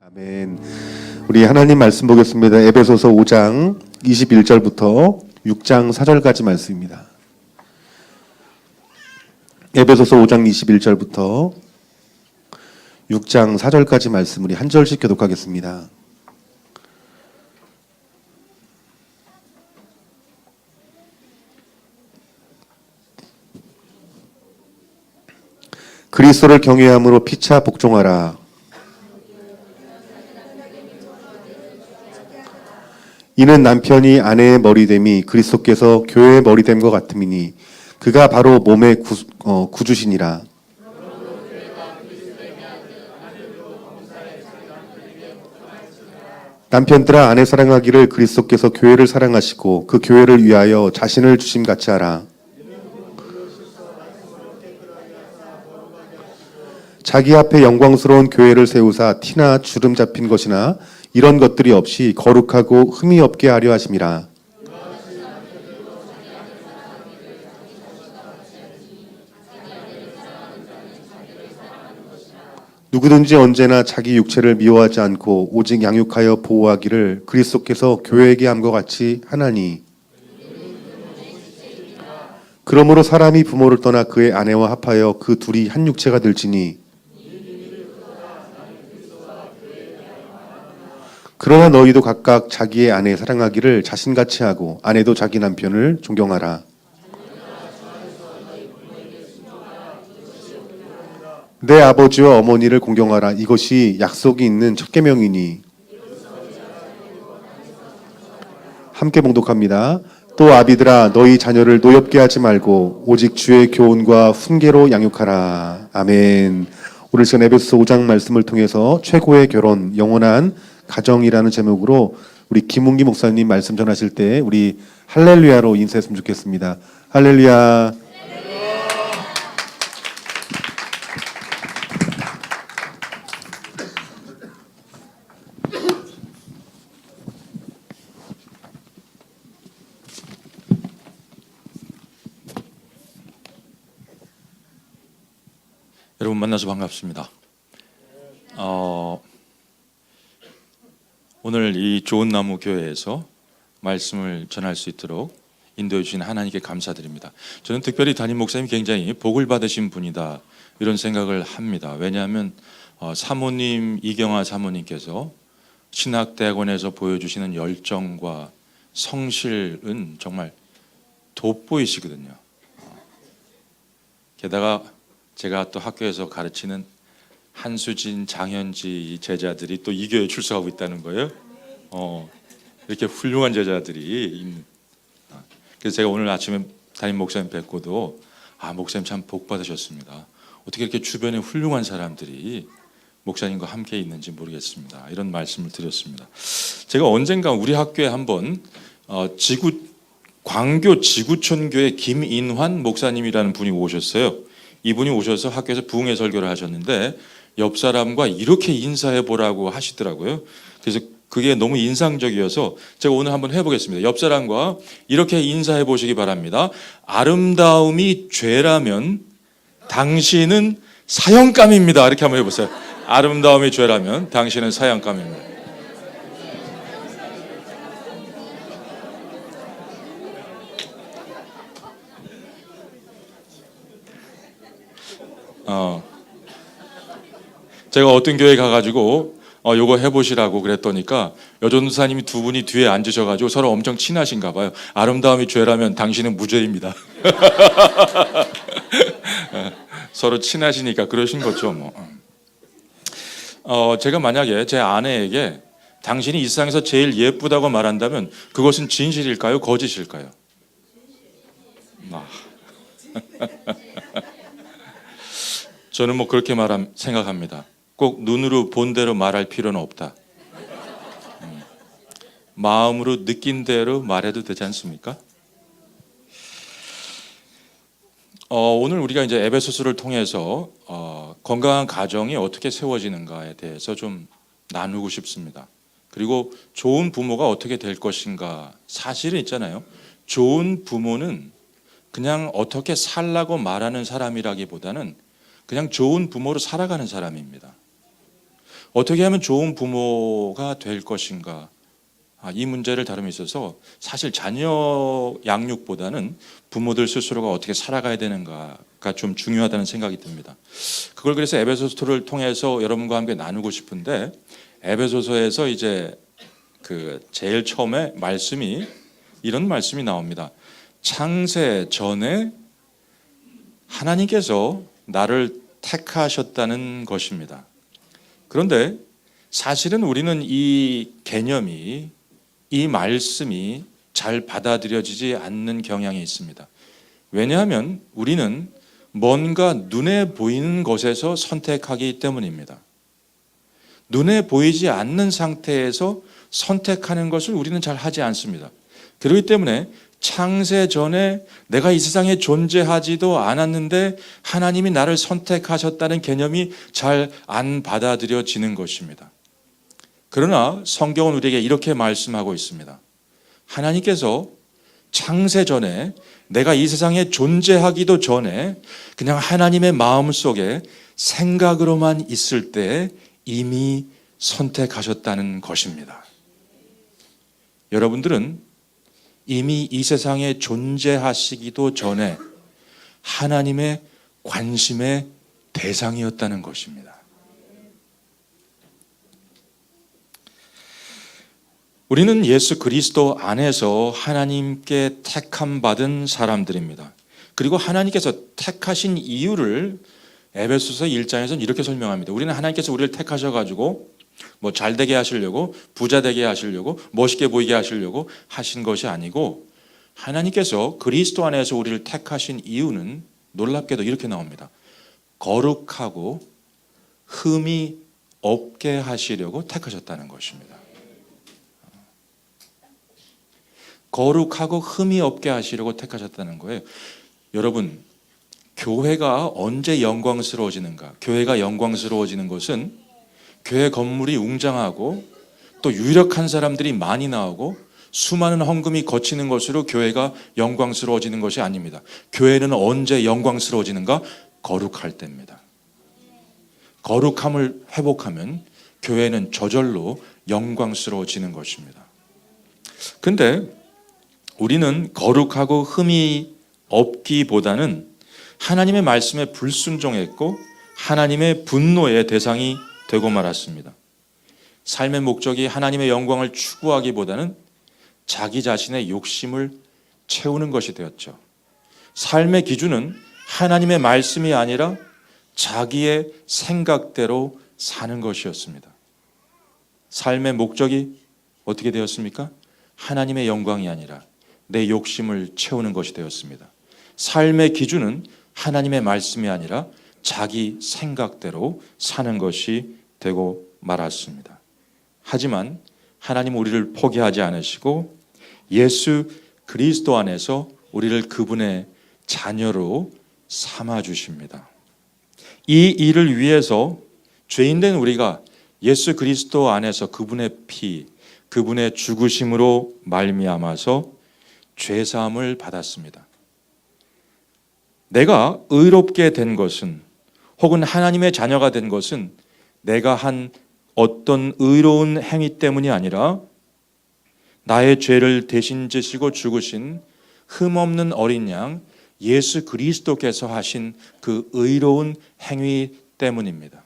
아멘. 우리 하나님 말씀 보겠습니다. 에베소서 5장 21절부터 6장 4절까지 말씀입니다. 에베소서 5장 21절부터 6장 4절까지 말씀 우리 한 절씩 교독하겠습니다. 그리스도를 경외함으로 피차 복종하라. 이는 남편이 아내의 머리됨이 그리스도께서 교회의 머리됨과 같음이니 그가 바로 몸의 구주시니라. 남편들아 아내 사랑하기를 그리스도께서 교회를 사랑하시고 그 교회를 위하여 자신을 주심같이 하라. 자기 앞에 영광스러운 교회를 세우사 티나 주름 잡힌 것이나 이런 것들이 없이 거룩하고 흠이 없게 하려 하심이라. 누구든지 언제나 자기 육체를 미워하지 않고 오직 양육하여 보호하기를 그리스도께서 교회에게 함과 같이 하나니. 그러므로 사람이 부모를 떠나 그의 아내와 합하여 그 둘이 한 육체가 될지니. 그러나 너희도 각각 자기의 아내 사랑하기를 자신같이 하고 아내도 자기 남편을 존경하라. 내 아버지와 어머니를 공경하라. 이것이 약속이 있는 첫 계명이니. 함께 봉독합니다. 또 아비들아 너희 자녀를 노엽게 하지 말고 오직 주의 교훈과 훈계로 양육하라. 아멘. 오늘 시간 에베소서 5장 말씀을 통해서 최고의 결혼, 영원한 가정이라는 제목으로 우리 김웅기 목사님 말씀 전하실 때 우리 할렐루야로 인사했으면 좋겠습니다. 할렐루야. 여러분 만나서 반갑습니다. 오늘 이 좋은 나무 교회에서 말씀을 전할 수 있도록 인도해 주신 하나님께 감사드립니다. 저는 특별히 담임 목사님이 굉장히 복을 받으신 분이다 이런 생각을 합니다. 왜냐하면 사모님 이경아 사모님께서 신학대학원에서 보여주시는 열정과 성실은 정말 돋보이시거든요. 게다가 제가 또 학교에서 가르치는 한수진, 장현지 제자들이 또 이 교회에 출석하고 있다는 거예요. 이렇게 훌륭한 제자들이 있는. 그래서 제가 오늘 아침에 담임 목사님 뵙고도 목사님 참 복 받으셨습니다. 어떻게 이렇게 주변에 훌륭한 사람들이 목사님과 함께 있는지 모르겠습니다. 이런 말씀을 드렸습니다. 제가 언젠가 우리 학교에 한번 광교 지구촌교회 김인환 목사님이라는 분이 오셨어요. 이분이 오셔서 학교에서 부흥회 설교를 하셨는데 옆 사람과 이렇게 인사해 보라고 하시더라고요. 그래서 그게 너무 인상적이어서 제가 오늘 한번 해보겠습니다. 옆 사람과 이렇게 인사해 보시기 바랍니다. 아름다움이 죄라면 당신은 사형감입니다. 이렇게 한번 해보세요. 아름다움이 죄라면 당신은 사형감입니다. 제가 어떤 교회 가가지고 요거 해보시라고 그랬더니까 여전도사님이 두 분이 뒤에 앉으셔가지고 서로 엄청 친하신가 봐요. 아름다움이 죄라면 당신은 무죄입니다. 서로 친하시니까 그러신 거죠 뭐. 제가 만약에 제 아내에게 당신이 이 세상에서 제일 예쁘다고 말한다면 그것은 진실일까요? 거짓일까요? 저는 뭐 그렇게 생각합니다. 꼭 눈으로 본 대로 말할 필요는 없다. 마음으로 느낀 대로 말해도 되지 않습니까? 오늘 우리가 이제 에베소서를 통해서 건강한 가정이 어떻게 세워지는가에 대해서 좀 나누고 싶습니다. 그리고 좋은 부모가 어떻게 될 것인가. 사실은 있잖아요. 좋은 부모는 그냥 어떻게 살라고 말하는 사람이라기보다는 그냥 좋은 부모로 살아가는 사람입니다. 어떻게 하면 좋은 부모가 될 것인가? 이 문제를 다룸에 있어서 사실 자녀 양육보다는 부모들 스스로가 어떻게 살아가야 되는가가 좀 중요하다는 생각이 듭니다. 그걸 그래서 에베소서를 통해서 여러분과 함께 나누고 싶은데, 에베소서에서 이제 그 제일 처음에 말씀이 이런 말씀이 나옵니다. 창세 전에 하나님께서 나를 택하셨다는 것입니다. 그런데 사실은 우리는 이 개념이, 이 말씀이 잘 받아들여지지 않는 경향이 있습니다. 왜냐하면 우리는 뭔가 눈에 보이는 것에서 선택하기 때문입니다. 눈에 보이지 않는 상태에서 선택하는 것을 우리는 잘 하지 않습니다. 그렇기 때문에 창세 전에 내가 이 세상에 존재하지도 않았는데 하나님이 나를 선택하셨다는 개념이 잘 안 받아들여지는 것입니다. 그러나 성경은 우리에게 이렇게 말씀하고 있습니다. 하나님께서 창세 전에, 내가 이 세상에 존재하기도 전에 그냥 하나님의 마음속에 생각으로만 있을 때 이미 선택하셨다는 것입니다. 여러분들은 이미 이 세상에 존재하시기도 전에 하나님의 관심의 대상이었다는 것입니다. 우리는 예수 그리스도 안에서 하나님께 택함 받은 사람들입니다. 그리고 하나님께서 택하신 이유를 에베소서 1장에서는 이렇게 설명합니다. 우리는 하나님께서 우리를 택하셔가지고 뭐 잘되게 하시려고, 부자 되게 하시려고, 멋있게 보이게 하시려고 하신 것이 아니고, 하나님께서 그리스도 안에서 우리를 택하신 이유는 놀랍게도 이렇게 나옵니다. 거룩하고 흠이 없게 하시려고 택하셨다는 것입니다. 거룩하고 흠이 없게 하시려고 택하셨다는 거예요. 여러분, 교회가 언제 영광스러워지는가? 교회가 영광스러워지는 것은 교회 건물이 웅장하고 또 유력한 사람들이 많이 나오고 수많은 헌금이 거치는 것으로 교회가 영광스러워지는 것이 아닙니다. 교회는 언제 영광스러워지는가? 거룩할 때입니다. 거룩함을 회복하면 교회는 저절로 영광스러워지는 것입니다. 근데 우리는 거룩하고 흠이 없기보다는 하나님의 말씀에 불순종했고 하나님의 분노의 대상이 되고 말았습니다. 삶의 목적이 하나님의 영광을 추구하기보다는 자기 자신의 욕심을 채우는 것이 되었죠. 삶의 기준은 하나님의 말씀이 아니라 자기의 생각대로 사는 것이었습니다. 삶의 목적이 어떻게 되었습니까? 하나님의 영광이 아니라 내 욕심을 채우는 것이 되었습니다. 삶의 기준은 하나님의 말씀이 아니라 자기 생각대로 사는 것이 되고 말았습니다. 하지만 하나님 우리를 포기하지 않으시고 예수 그리스도 안에서 우리를 그분의 자녀로 삼아 주십니다. 이 일을 위해서 죄인된 우리가 예수 그리스도 안에서 그분의 피, 그분의 죽으심으로 말미암아서 죄 사함을 받았습니다. 내가 의롭게 된 것은, 혹은 하나님의 자녀가 된 것은 내가 한 어떤 의로운 행위 때문이 아니라 나의 죄를 대신 지시고 죽으신 흠없는 어린 양 예수 그리스도께서 하신 그 의로운 행위 때문입니다.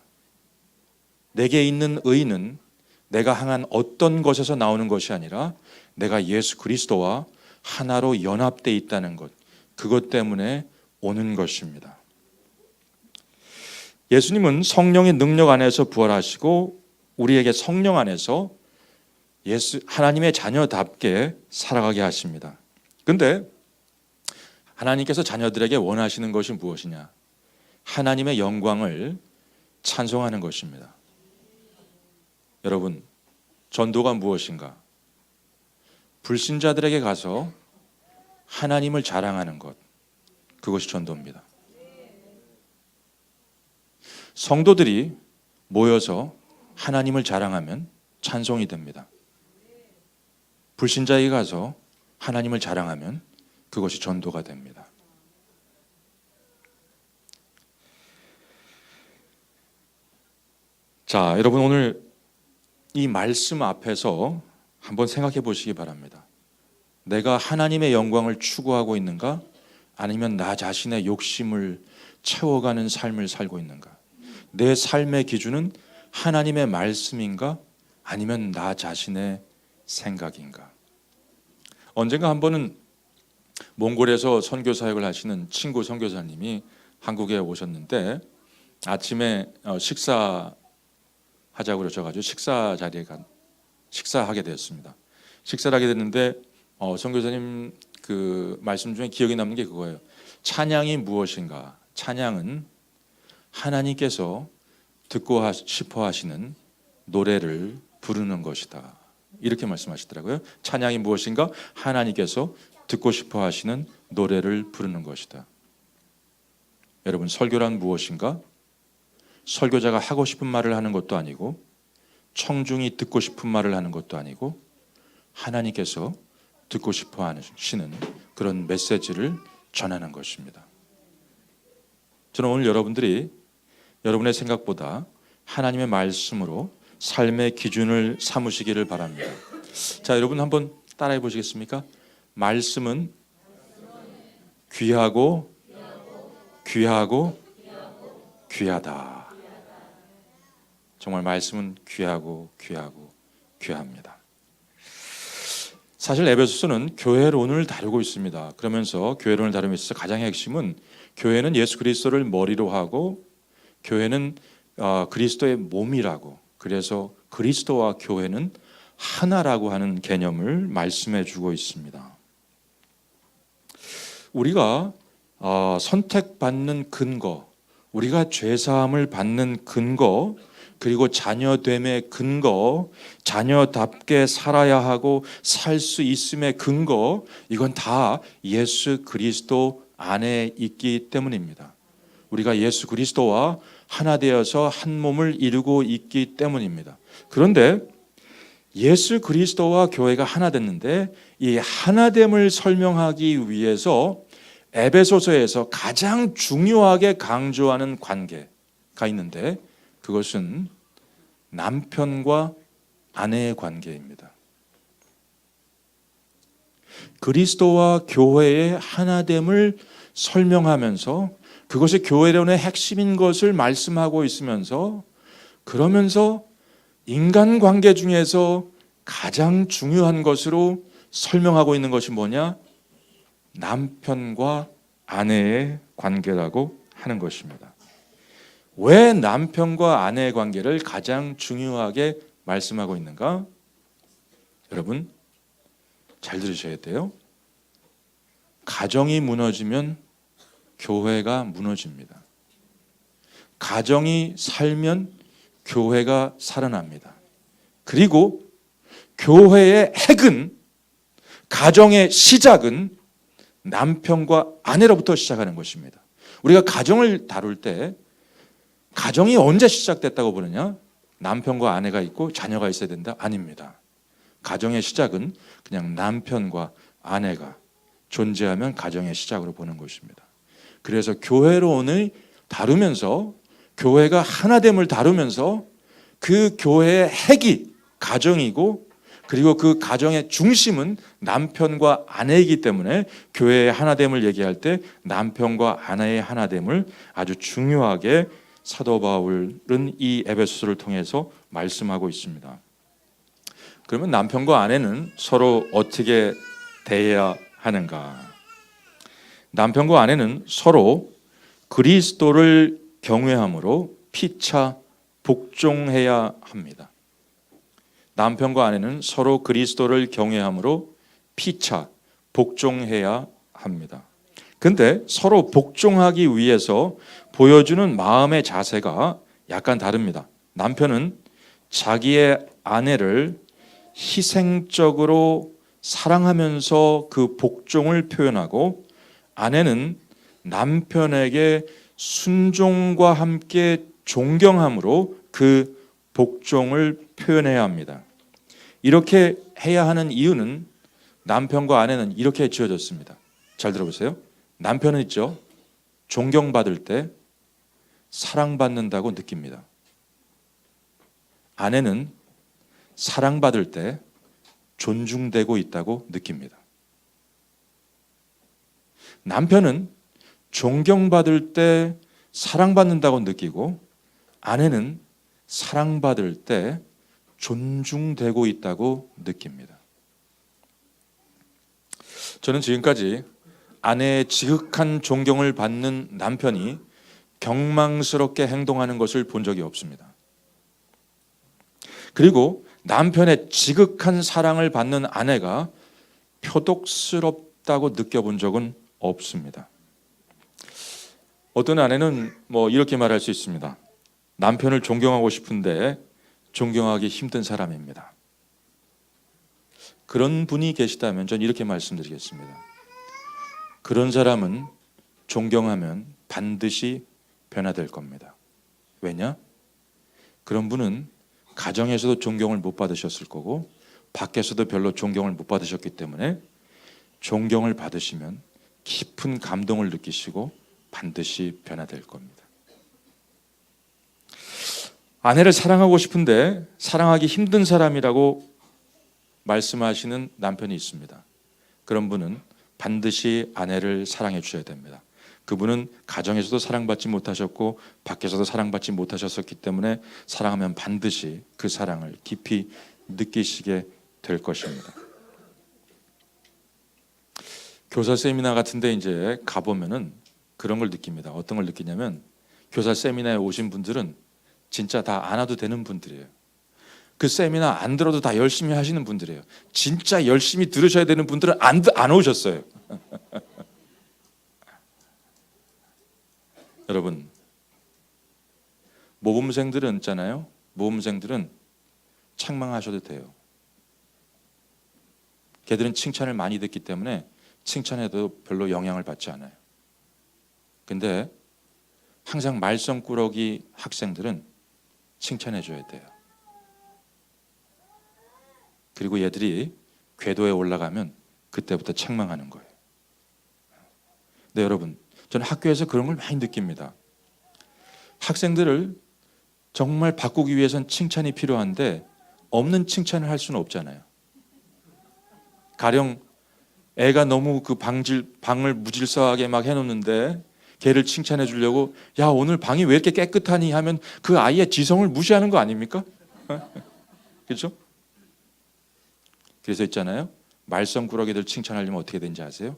내게 있는 의는 내가 향한 어떤 것에서 나오는 것이 아니라 내가 예수 그리스도와 하나로 연합되어 있다는 것, 그것 때문에 오는 것입니다. 예수님은 성령의 능력 안에서 부활하시고 우리에게 성령 안에서 하나님의 자녀답게 살아가게 하십니다. 그런데 하나님께서 자녀들에게 원하시는 것이 무엇이냐? 하나님의 영광을 찬송하는 것입니다. 여러분, 전도가 무엇인가? 불신자들에게 가서 하나님을 자랑하는 것, 그것이 전도입니다. 성도들이 모여서 하나님을 자랑하면 찬송이 됩니다. 불신자에게 가서 하나님을 자랑하면 그것이 전도가 됩니다. 자, 여러분 오늘 이 말씀 앞에서 한번 생각해 보시기 바랍니다. 내가 하나님의 영광을 추구하고 있는가? 아니면 나 자신의 욕심을 채워가는 삶을 살고 있는가? 내 삶의 기준은 하나님의 말씀인가? 아니면 나 자신의 생각인가? 언젠가 한 번은 몽골에서 선교 사역을 하시는 친구 선교사님이 한국에 오셨는데 아침에 식사하자고 그러셔가지고 식사 자리에 식사하게 되었습니다. 식사를 하게 됐는데 선교사님 그 말씀 중에 기억에 남는 게 그거예요. 찬양이 무엇인가? 찬양은 하나님께서 듣고 싶어 하시는 노래를 부르는 것이다. 이렇게 말씀하시더라고요. 찬양이 무엇인가? 하나님께서 듣고 싶어 하시는 노래를 부르는 것이다. 여러분, 설교란 무엇인가? 설교자가 하고 싶은 말을 하는 것도 아니고 청중이 듣고 싶은 말을 하는 것도 아니고 하나님께서 듣고 싶어 하시는 그런 메시지를 전하는 것입니다. 저는 오늘 여러분들이 여러분의 생각보다 하나님의 말씀으로 삶의 기준을 삼으시기를 바랍니다. 자, 여러분 한번 따라해 보시겠습니까? 말씀은 귀하고 귀하고 귀하다. 정말 말씀은 귀하고 귀하고 귀합니다. 사실 에베소서는 교회론을 다루고 있습니다. 그러면서 교회론을 다루면서 가장 핵심은 교회는 예수 그리스도를 머리로 하고 교회는 그리스도의 몸이라고, 그래서 그리스도와 교회는 하나라고 하는 개념을 말씀해 주고 있습니다. 우리가 선택받는 근거, 우리가 죄사함을 받는 근거, 그리고 자녀됨의 근거, 자녀답게 살아야 하고 살 수 있음의 근거, 이건 다 예수 그리스도 안에 있기 때문입니다. 우리가 예수 그리스도와 하나 되어서 한 몸을 이루고 있기 때문입니다. 그런데 예수 그리스도와 교회가 하나 됐는데 이 하나됨을 설명하기 위해서 에베소서에서 가장 중요하게 강조하는 관계가 있는데 그것은 남편과 아내의 관계입니다. 그리스도와 교회의 하나됨을 설명하면서 그것이 교회론의 핵심인 것을 말씀하고 있으면서 그러면서 인간관계 중에서 가장 중요한 것으로 설명하고 있는 것이 뭐냐? 남편과 아내의 관계라고 하는 것입니다. 왜 남편과 아내의 관계를 가장 중요하게 말씀하고 있는가? 여러분 잘 들으셔야 돼요. 가정이 무너지면 교회가 무너집니다. 가정이 살면 교회가 살아납니다. 그리고 교회의 핵은, 가정의 시작은 남편과 아내로부터 시작하는 것입니다. 우리가 가정을 다룰 때 가정이 언제 시작됐다고 보느냐? 남편과 아내가 있고 자녀가 있어야 된다? 아닙니다. 가정의 시작은 그냥 남편과 아내가 존재하면 가정의 시작으로 보는 것입니다. 그래서 교회론을 다루면서 교회가 하나됨을 다루면서 그 교회의 핵이 가정이고 그리고 그 가정의 중심은 남편과 아내이기 때문에 교회의 하나됨을 얘기할 때 남편과 아내의 하나됨을 아주 중요하게 사도 바울은 이 에베소서를 통해서 말씀하고 있습니다. 그러면 남편과 아내는 서로 어떻게 대해야 하는가? 남편과 아내는 서로 그리스도를 경외함으로 피차 복종해야 합니다. 남편과 아내는 서로 그리스도를 경외함으로 피차 복종해야 합니다. 근데 서로 복종하기 위해서 보여주는 마음의 자세가 약간 다릅니다. 남편은 자기의 아내를 희생적으로 사랑하면서 그 복종을 표현하고 아내는 남편에게 순종과 함께 존경함으로 그 복종을 표현해야 합니다. 이렇게 해야 하는 이유는 남편과 아내는 이렇게 지어졌습니다. 잘 들어보세요. 남편은 있죠. 존경받을 때 사랑받는다고 느낍니다. 아내는 사랑받을 때 존중되고 있다고 느낍니다. 남편은 존경받을 때 사랑받는다고 느끼고 아내는 사랑받을 때 존중되고 있다고 느낍니다. 저는 지금까지 아내의 지극한 존경을 받는 남편이 경망스럽게 행동하는 것을 본 적이 없습니다. 그리고 남편의 지극한 사랑을 받는 아내가 표독스럽다고 느껴본 적은 없습니다. 어떤 아내는 이렇게 말할 수 있습니다. 남편을 존경하고 싶은데 존경하기 힘든 사람입니다. 그런 분이 계시다면 전 이렇게 말씀드리겠습니다. 그런 사람은 존경하면 반드시 변화될 겁니다. 왜냐? 그런 분은 가정에서도 존경을 못 받으셨을 거고 밖에서도 별로 존경을 못 받으셨기 때문에 존경을 받으시면 깊은 감동을 느끼시고 반드시 변화될 겁니다. 아내를 사랑하고 싶은데 사랑하기 힘든 사람이라고 말씀하시는 남편이 있습니다. 그런 분은 반드시 아내를 사랑해 주셔야 됩니다. 그분은 가정에서도 사랑받지 못하셨고 밖에서도 사랑받지 못하셨기 때문에 사랑하면 반드시 그 사랑을 깊이 느끼시게 될 것입니다. 교사 세미나 같은데 이제 가보면은 그런 걸 느낍니다. 어떤 걸 느끼냐면 교사 세미나에 오신 분들은 진짜 다 안 와도 되는 분들이에요. 그 세미나 안 들어도 다 열심히 하시는 분들이에요. 진짜 열심히 들으셔야 되는 분들은 안 오셨어요. 여러분, 모범생들은 있잖아요. 모범생들은 책망하셔도 돼요. 걔들은 칭찬을 많이 듣기 때문에 칭찬해도 별로 영향을 받지 않아요. 근데 항상 말썽꾸러기 학생들은 칭찬해 줘야 돼요. 그리고 얘들이 궤도에 올라가면 그때부터 책망하는 거예요. 네, 여러분, 저는 학교에서 그런 걸 많이 느낍니다. 학생들을 정말 바꾸기 위해선 칭찬이 필요한데 없는 칭찬을 할 수는 없잖아요. 가령 애가 너무 그 방을 무질서하게 막 해놓는데 걔를 칭찬해 주려고 야, 오늘 방이 왜 이렇게 깨끗하니 하면 그 아이의 지성을 무시하는 거 아닙니까? 그렇죠? 그래서 있잖아요. 말썽꾸러기들 칭찬하려면 어떻게 되는지 아세요?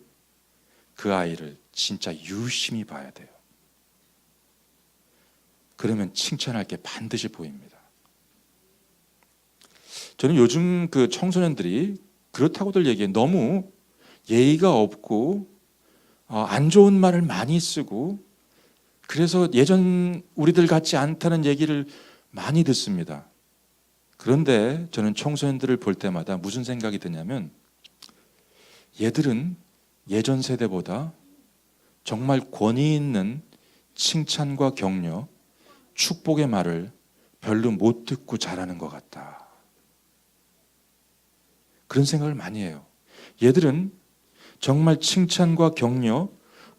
그 아이를 진짜 유심히 봐야 돼요. 그러면 칭찬할 게 반드시 보입니다. 저는 요즘 그 청소년들이 그렇다고들 얘기해. 너무 예의가 없고 안 좋은 말을 많이 쓰고 그래서 예전 우리들 같지 않다는 얘기를 많이 듣습니다. 그런데 저는 청소년들을 볼 때마다 무슨 생각이 드냐면 얘들은 예전 세대보다 정말 권위 있는 칭찬과 격려, 축복의 말을 별로 못 듣고 자라는 것 같다. 그런 생각을 많이 해요. 얘들은 정말 칭찬과 격려,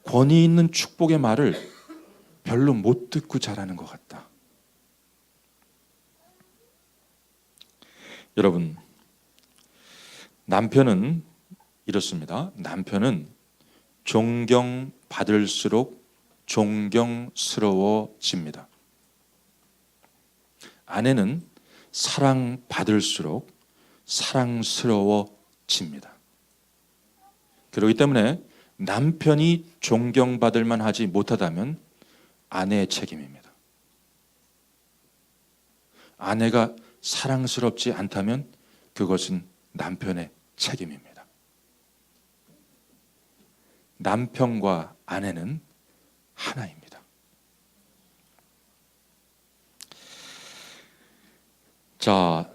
권위 있는 축복의 말을 별로 못 듣고 자라는 것 같다. 여러분, 남편은 이렇습니다. 남편은 존경받을수록 존경스러워집니다. 아내는 사랑받을수록 사랑스러워집니다. 그렇기 때문에 남편이 존경받을 만하지 못하다면 아내의 책임입니다. 아내가 사랑스럽지 않다면 그것은 남편의 책임입니다. 남편과 아내는 하나입니다. 자,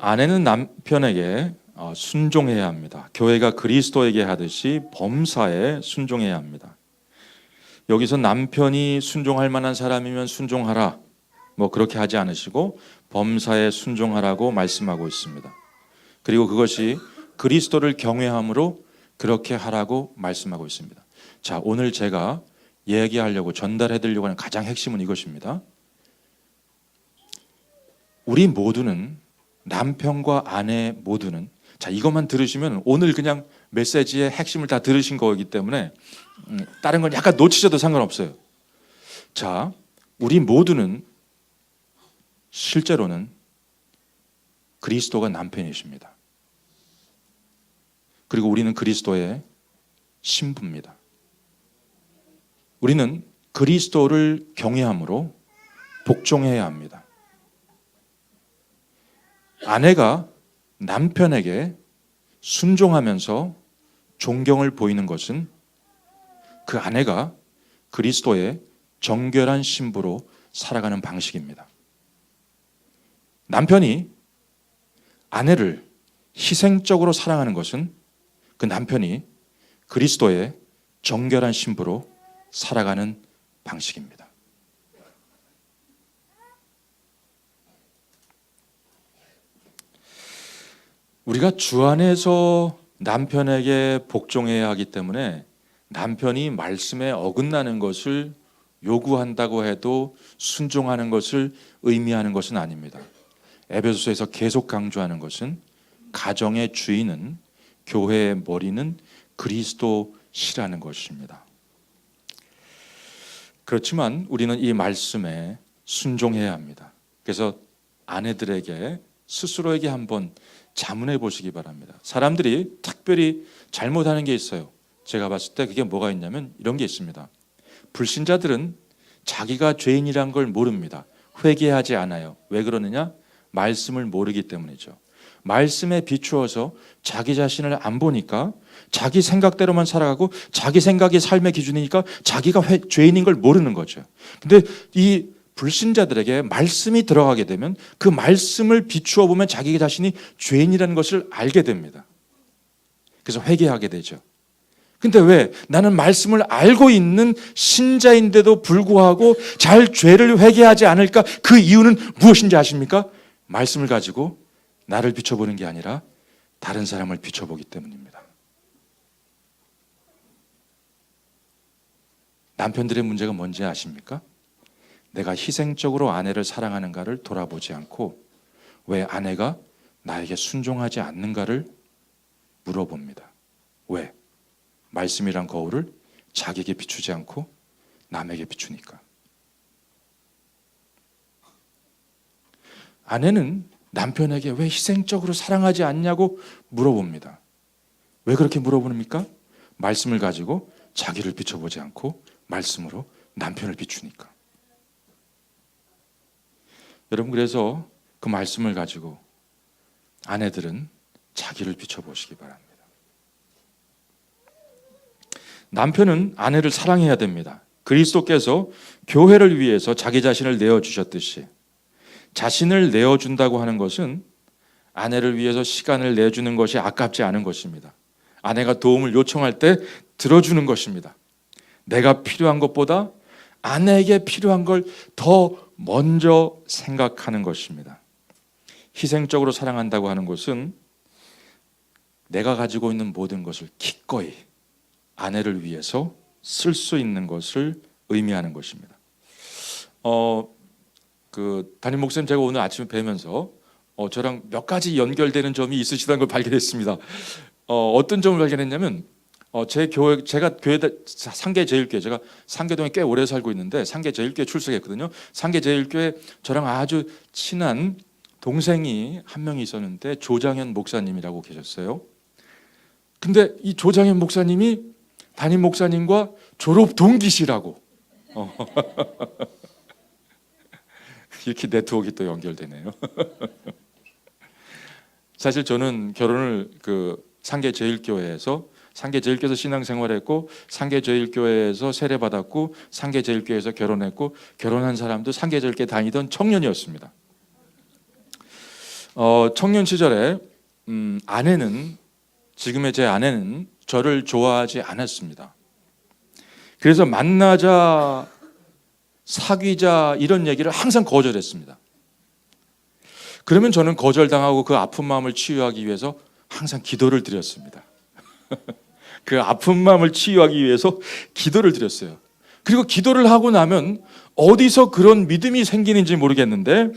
아내는 남편에게 순종해야 합니다. 교회가 그리스도에게 하듯이 범사에 순종해야 합니다. 여기서 남편이 순종할 만한 사람이면 순종하라, 그렇게 하지 않으시고 범사에 순종하라고 말씀하고 있습니다. 그리고 그것이 그리스도를 경외함으로 그렇게 하라고 말씀하고 있습니다. 자, 오늘 제가 얘기하려고 전달해 드리려고 하는 가장 핵심은 이것입니다. 우리 모두는, 남편과 아내 모두는, 자, 이것만 들으시면 오늘 그냥 메시지의 핵심을 다 들으신 거이기 때문에 다른 건 약간 놓치셔도 상관없어요. 자, 우리 모두는 실제로는 그리스도가 남편이십니다. 그리고 우리는 그리스도의 신부입니다. 우리는 그리스도를 경외함으로 복종해야 합니다. 아내가 남편에게 순종하면서 존경을 보이는 것은 그 아내가 그리스도의 정결한 신부로 살아가는 방식입니다. 남편이 아내를 희생적으로 사랑하는 것은 그 남편이 그리스도의 정결한 신부로 살아가는 방식입니다. 우리가 주 안에서 남편에게 복종해야 하기 때문에 남편이 말씀에 어긋나는 것을 요구한다고 해도 순종하는 것을 의미하는 것은 아닙니다. 에베소서에서 계속 강조하는 것은 가정의 주인은, 교회의 머리는 그리스도시라는 것입니다. 그렇지만 우리는 이 말씀에 순종해야 합니다. 그래서 아내들에게, 스스로에게 한번 자문해 보시기 바랍니다. 사람들이 특별히 잘못하는 게 있어요. 제가 봤을 때 그게 뭐가 있냐면 이런 게 있습니다. 불신자들은 자기가 죄인이란 걸 모릅니다. 회개하지 않아요. 왜 그러느냐? 말씀을 모르기 때문이죠. 말씀에 비추어서 자기 자신을 안 보니까 자기 생각대로만 살아가고 자기 생각이 삶의 기준이니까 자기가 죄인인 걸 모르는 거죠. 근데 이 불신자들에게 말씀이 들어가게 되면 그 말씀을 비추어 보면 자기 자신이 죄인이라는 것을 알게 됩니다. 그래서 회개하게 되죠. 근데 왜 나는 말씀을 알고 있는 신자인데도 불구하고 잘 죄를 회개하지 않을까? 그 이유는 무엇인지 아십니까? 말씀을 가지고 나를 비춰보는 게 아니라 다른 사람을 비춰보기 때문입니다. 남편들의 문제가 뭔지 아십니까? 내가 희생적으로 아내를 사랑하는가를 돌아보지 않고 왜 아내가 나에게 순종하지 않는가를 물어봅니다. 왜? 말씀이란 거울을 자기에게 비추지 않고 남에게 비추니까. 아내는 남편에게 왜 희생적으로 사랑하지 않냐고 물어봅니다. 왜 그렇게 물어봅니까? 말씀을 가지고 자기를 비춰보지 않고 말씀으로 남편을 비추니까. 여러분, 그래서 그 말씀을 가지고 아내들은 자기를 비춰보시기 바랍니다. 남편은 아내를 사랑해야 됩니다. 그리스도께서 교회를 위해서 자기 자신을 내어주셨듯이 자신을 내어준다고 하는 것은 아내를 위해서 시간을 내주는 것이 아깝지 않은 것입니다. 아내가 도움을 요청할 때 들어주는 것입니다. 내가 필요한 것보다 아내에게 필요한 걸 더 먼저 생각하는 것입니다. 희생적으로 사랑한다고 하는 것은 내가 가지고 있는 모든 것을 기꺼이 아내를 위해서 쓸 수 있는 것을 의미하는 것입니다. 담임 목사님, 제가 오늘 아침에 뵈면서 저랑 몇 가지 연결되는 점이 있으시다는 걸 발견했습니다. 어떤 점을 발견했냐면 제가 교회 상계제일교회, 제가 상계동에 꽤 오래 살고 있는데 상계제일교회 출석했거든요. 상계제일교회 저랑 아주 친한 동생이 한 명이 있었는데 조장현 목사님이라고 계셨어요. 근데 이 조장현 목사님이 담임 목사님과 졸업 동기시라고. 이렇게 네트워크가 또 연결되네요. 사실 저는 결혼을 상계제일교회에서 신앙생활했고, 상계제일교회에서 세례받았고, 상계제일교회에서 결혼했고, 결혼한 사람도 상계제일교회 다니던 청년이었습니다. 청년 시절에 지금의 제 아내는 저를 좋아하지 않았습니다. 그래서 만나자, 사귀자 이런 얘기를 항상 거절했습니다. 그러면 저는 거절당하고 그 아픈 마음을 치유하기 위해서 항상 기도를 드렸습니다. 그 아픈 마음을 치유하기 위해서 기도를 드렸어요. 그리고 기도를 하고 나면 어디서 그런 믿음이 생기는지 모르겠는데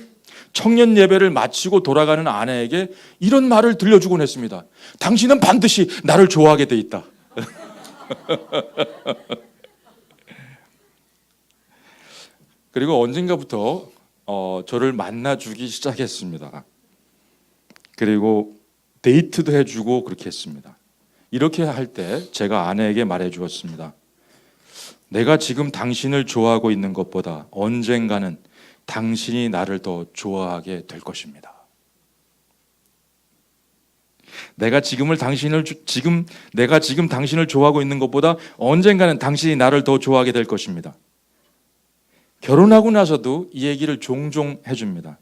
청년 예배를 마치고 돌아가는 아내에게 이런 말을 들려주곤 했습니다. 당신은 반드시 나를 좋아하게 돼 있다. 그리고 언젠가부터 저를 만나주기 시작했습니다. 그리고 데이트도 해주고 그렇게 했습니다. 이렇게 할 때 제가 아내에게 말해 주었습니다. 내가 지금 당신을 좋아하고 있는 것보다 언젠가는 당신이 나를 더 좋아하게 될 것입니다. 내가 지금 당신을 좋아하고 있는 것보다 언젠가는 당신이 나를 더 좋아하게 될 것입니다. 결혼하고 나서도 이 얘기를 종종 해줍니다.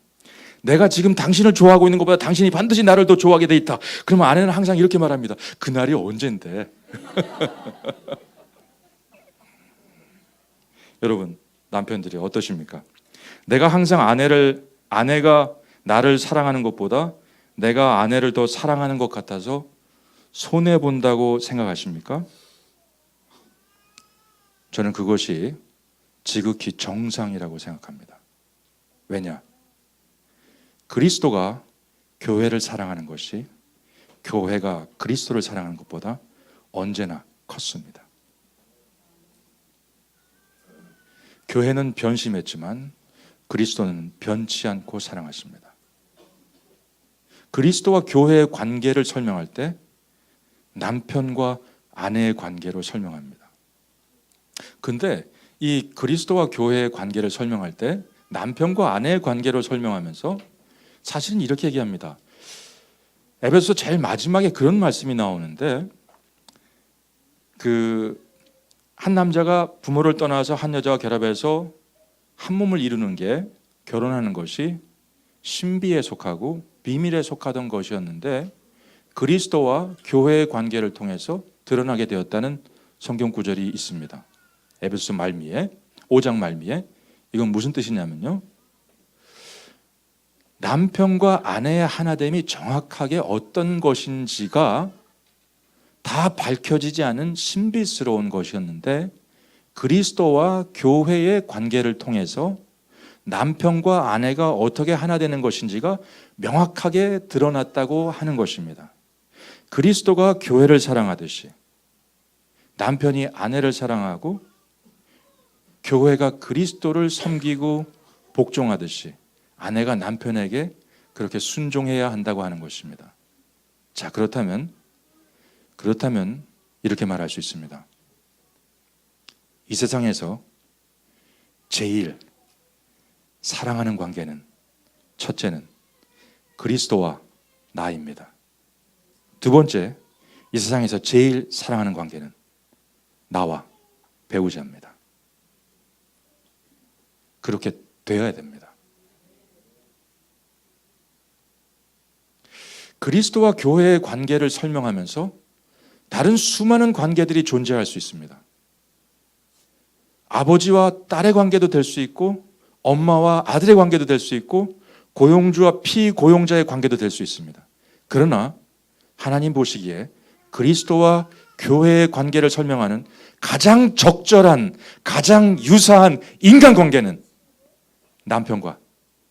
내가 지금 당신을 좋아하고 있는 것보다 당신이 반드시 나를 더 좋아하게 돼 있다. 그러면 아내는 항상 이렇게 말합니다. 그날이 언젠데? 여러분, 남편들이 어떠십니까? 내가 항상 아내가 나를 사랑하는 것보다 내가 아내를 더 사랑하는 것 같아서 손해본다고 생각하십니까? 저는 그것이 지극히 정상이라고 생각합니다. 왜냐? 그리스도가 교회를 사랑하는 것이 교회가 그리스도를 사랑하는 것보다 언제나 컸습니다. 교회는 변심했지만 그리스도는 변치 않고 사랑하십니다. 그리스도와 교회의 관계를 설명할 때 남편과 아내의 관계로 설명합니다. 근데 이 그리스도와 교회의 관계를 설명할 때 남편과 아내의 관계로 설명하면서 사실은 이렇게 얘기합니다. 에베소서 제일 마지막에 그런 말씀이 나오는데 한 남자가 부모를 떠나서 한 여자와 결합해서 한 몸을 이루는 게 결혼하는 것이 신비에 속하고 비밀에 속하던 것이었는데 그리스도와 교회의 관계를 통해서 드러나게 되었다는 성경 구절이 있습니다. 에베소서 말미에 5장 말미에 이건 무슨 뜻이냐면요. 남편과 아내의 하나됨이 정확하게 어떤 것인지가 다 밝혀지지 않은 신비스러운 것이었는데 그리스도와 교회의 관계를 통해서 남편과 아내가 어떻게 하나 되는 것인지가 명확하게 드러났다고 하는 것입니다. 그리스도가 교회를 사랑하듯이 남편이 아내를 사랑하고 교회가 그리스도를 섬기고 복종하듯이 아내가 남편에게 그렇게 순종해야 한다고 하는 것입니다. 자, 그렇다면 이렇게 말할 수 있습니다. 이 세상에서 제일 사랑하는 관계는 첫째는 그리스도와 나입니다. 두 번째, 이 세상에서 제일 사랑하는 관계는 나와 배우자입니다. 그렇게 되어야 됩니다. 그리스도와 교회의 관계를 설명하면서 다른 수많은 관계들이 존재할 수 있습니다. 아버지와 딸의 관계도 될 수 있고 엄마와 아들의 관계도 될 수 있고 고용주와 피고용자의 관계도 될 수 있습니다. 그러나 하나님 보시기에 그리스도와 교회의 관계를 설명하는 가장 적절한, 가장 유사한 인간관계는 남편과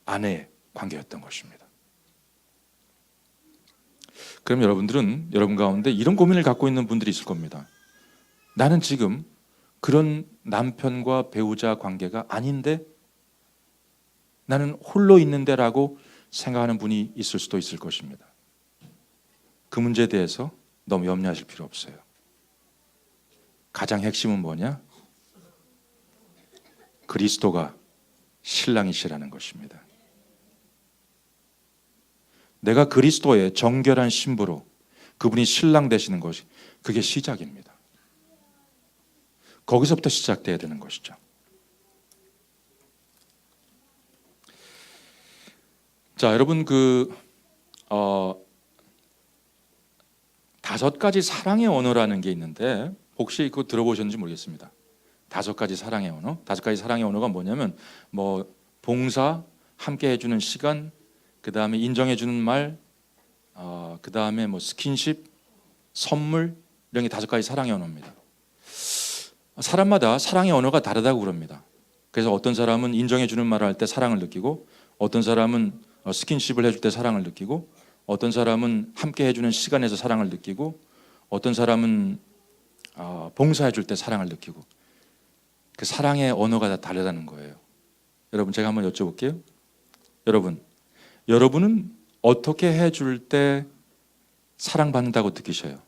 아내의 관계였던 것입니다. 그럼 여러분들은 여러분 가운데 이런 고민을 갖고 있는 분들이 있을 겁니다. 나는 지금 그런 남편과 배우자 관계가 아닌데 나는 홀로 있는데 라고 생각하는 분이 있을 수도 있을 것입니다. 그 문제에 대해서 너무 염려하실 필요 없어요. 가장 핵심은 뭐냐? 그리스도가 신랑이시라는 것입니다. 내가 그리스도의 정결한 신부로 그분이 신랑 되시는 것이 그게 시작입니다. 거기서부터 시작돼야 되는 것이죠. 자, 여러분 5가지 사랑의 언어라는 게 있는데 혹시 그거 들어보셨는지 모르겠습니다. 5가지 사랑의 언어. 5가지 사랑의 언어가 뭐냐면 봉사, 함께 해주는 시간, 그 다음에 인정해주는 말, 그 다음에 스킨십, 선물 이런 게 5가지 사랑의 언어입니다. 사람마다 사랑의 언어가 다르다고 그럽니다. 그래서 어떤 사람은 인정해주는 말을 할 때 사랑을 느끼고 어떤 사람은 스킨십을 해줄 때 사랑을 느끼고, 어떤 사람은 함께 해주는 시간에서 사랑을 느끼고, 어떤 사람은 봉사해줄 때 사랑을 느끼고, 그 사랑의 언어가 다 다르다는 거예요. 여러분, 제가 한번 여쭤볼게요. 여러분은 어떻게 해줄 때 사랑받는다고 느끼셔요?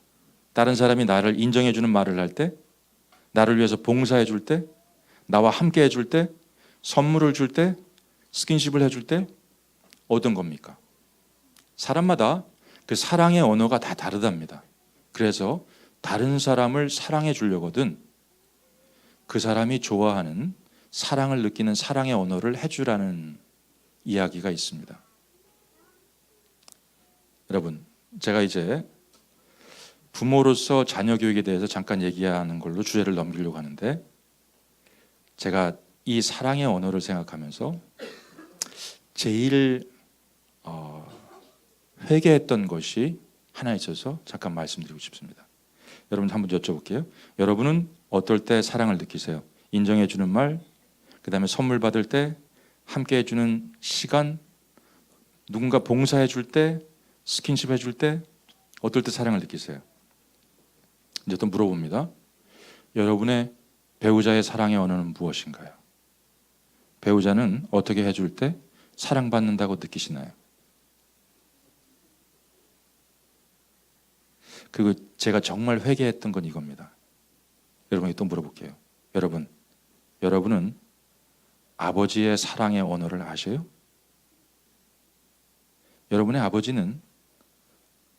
다른 사람이 나를 인정해주는 말을 할 때, 나를 위해서 봉사해줄 때, 나와 함께 해줄 때, 선물을 줄 때, 스킨십을 해줄 때 어떤 겁니까? 사람마다 그 사랑의 언어가 다 다르답니다. 그래서 다른 사람을 사랑해 주려거든 그 사람이 좋아하는 사랑을 느끼는 사랑의 언어를 해주라는 이야기가 있습니다. 여러분, 제가 이제 부모로서 자녀 교육에 대해서 잠깐 얘기하는 걸로 주제를 넘기려고 하는데, 제가 이 사랑의 언어를 생각하면서 제일 회개했던 것이 하나 있어서 잠깐 말씀드리고 싶습니다. 여러분 한번 여쭤볼게요. 여러분은 어떨 때 사랑을 느끼세요? 인정해 주는 말, 그 다음에 선물 받을 때, 함께 해주는 시간, 누군가 봉사해 줄 때, 스킨십 해줄 때 어떨 때 사랑을 느끼세요? 이제 또 물어봅니다. 여러분의 배우자의 사랑의 언어는 무엇인가요? 배우자는 어떻게 해줄 때 사랑받는다고 느끼시나요? 그리고 제가 정말 회개했던 건 이겁니다. 여러분에게 또 물어볼게요. 여러분은 아버지의 사랑의 언어를 아세요? 여러분의 아버지는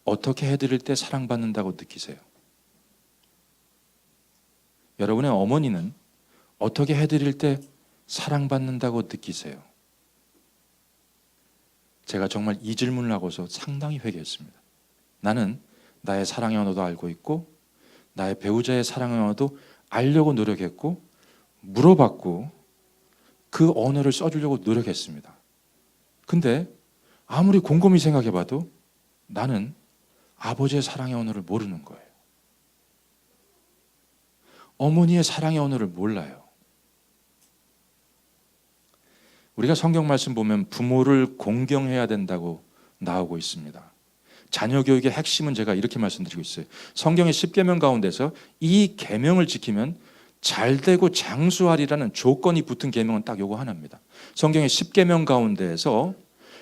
어떻게 해드릴 때 사랑받는다고 느끼세요? 여러분의 어머니는 어떻게 해드릴 때 사랑받는다고 느끼세요? 제가 정말 이 질문을 하고서 상당히 회개했습니다. 나는 나의 사랑의 언어도 알고 있고, 나의 배우자의 사랑의 언어도 알려고 노력했고, 물어봤고, 그 언어를 써주려고 노력했습니다. 근데 아무리 곰곰이 생각해봐도 나는 아버지의 사랑의 언어를 모르는 거예요. 어머니의 사랑의 언어를 몰라요. 우리가 성경 말씀 보면 부모를 공경해야 된다고 나오고 있습니다. 자녀 교육의 핵심은 제가 이렇게 말씀드리고 있어요. 성경의 10계명 가운데서 이 계명을 지키면 잘되고 장수하리라는 조건이 붙은 계명은 딱 요거 하나입니다. 성경의 10계명 가운데에서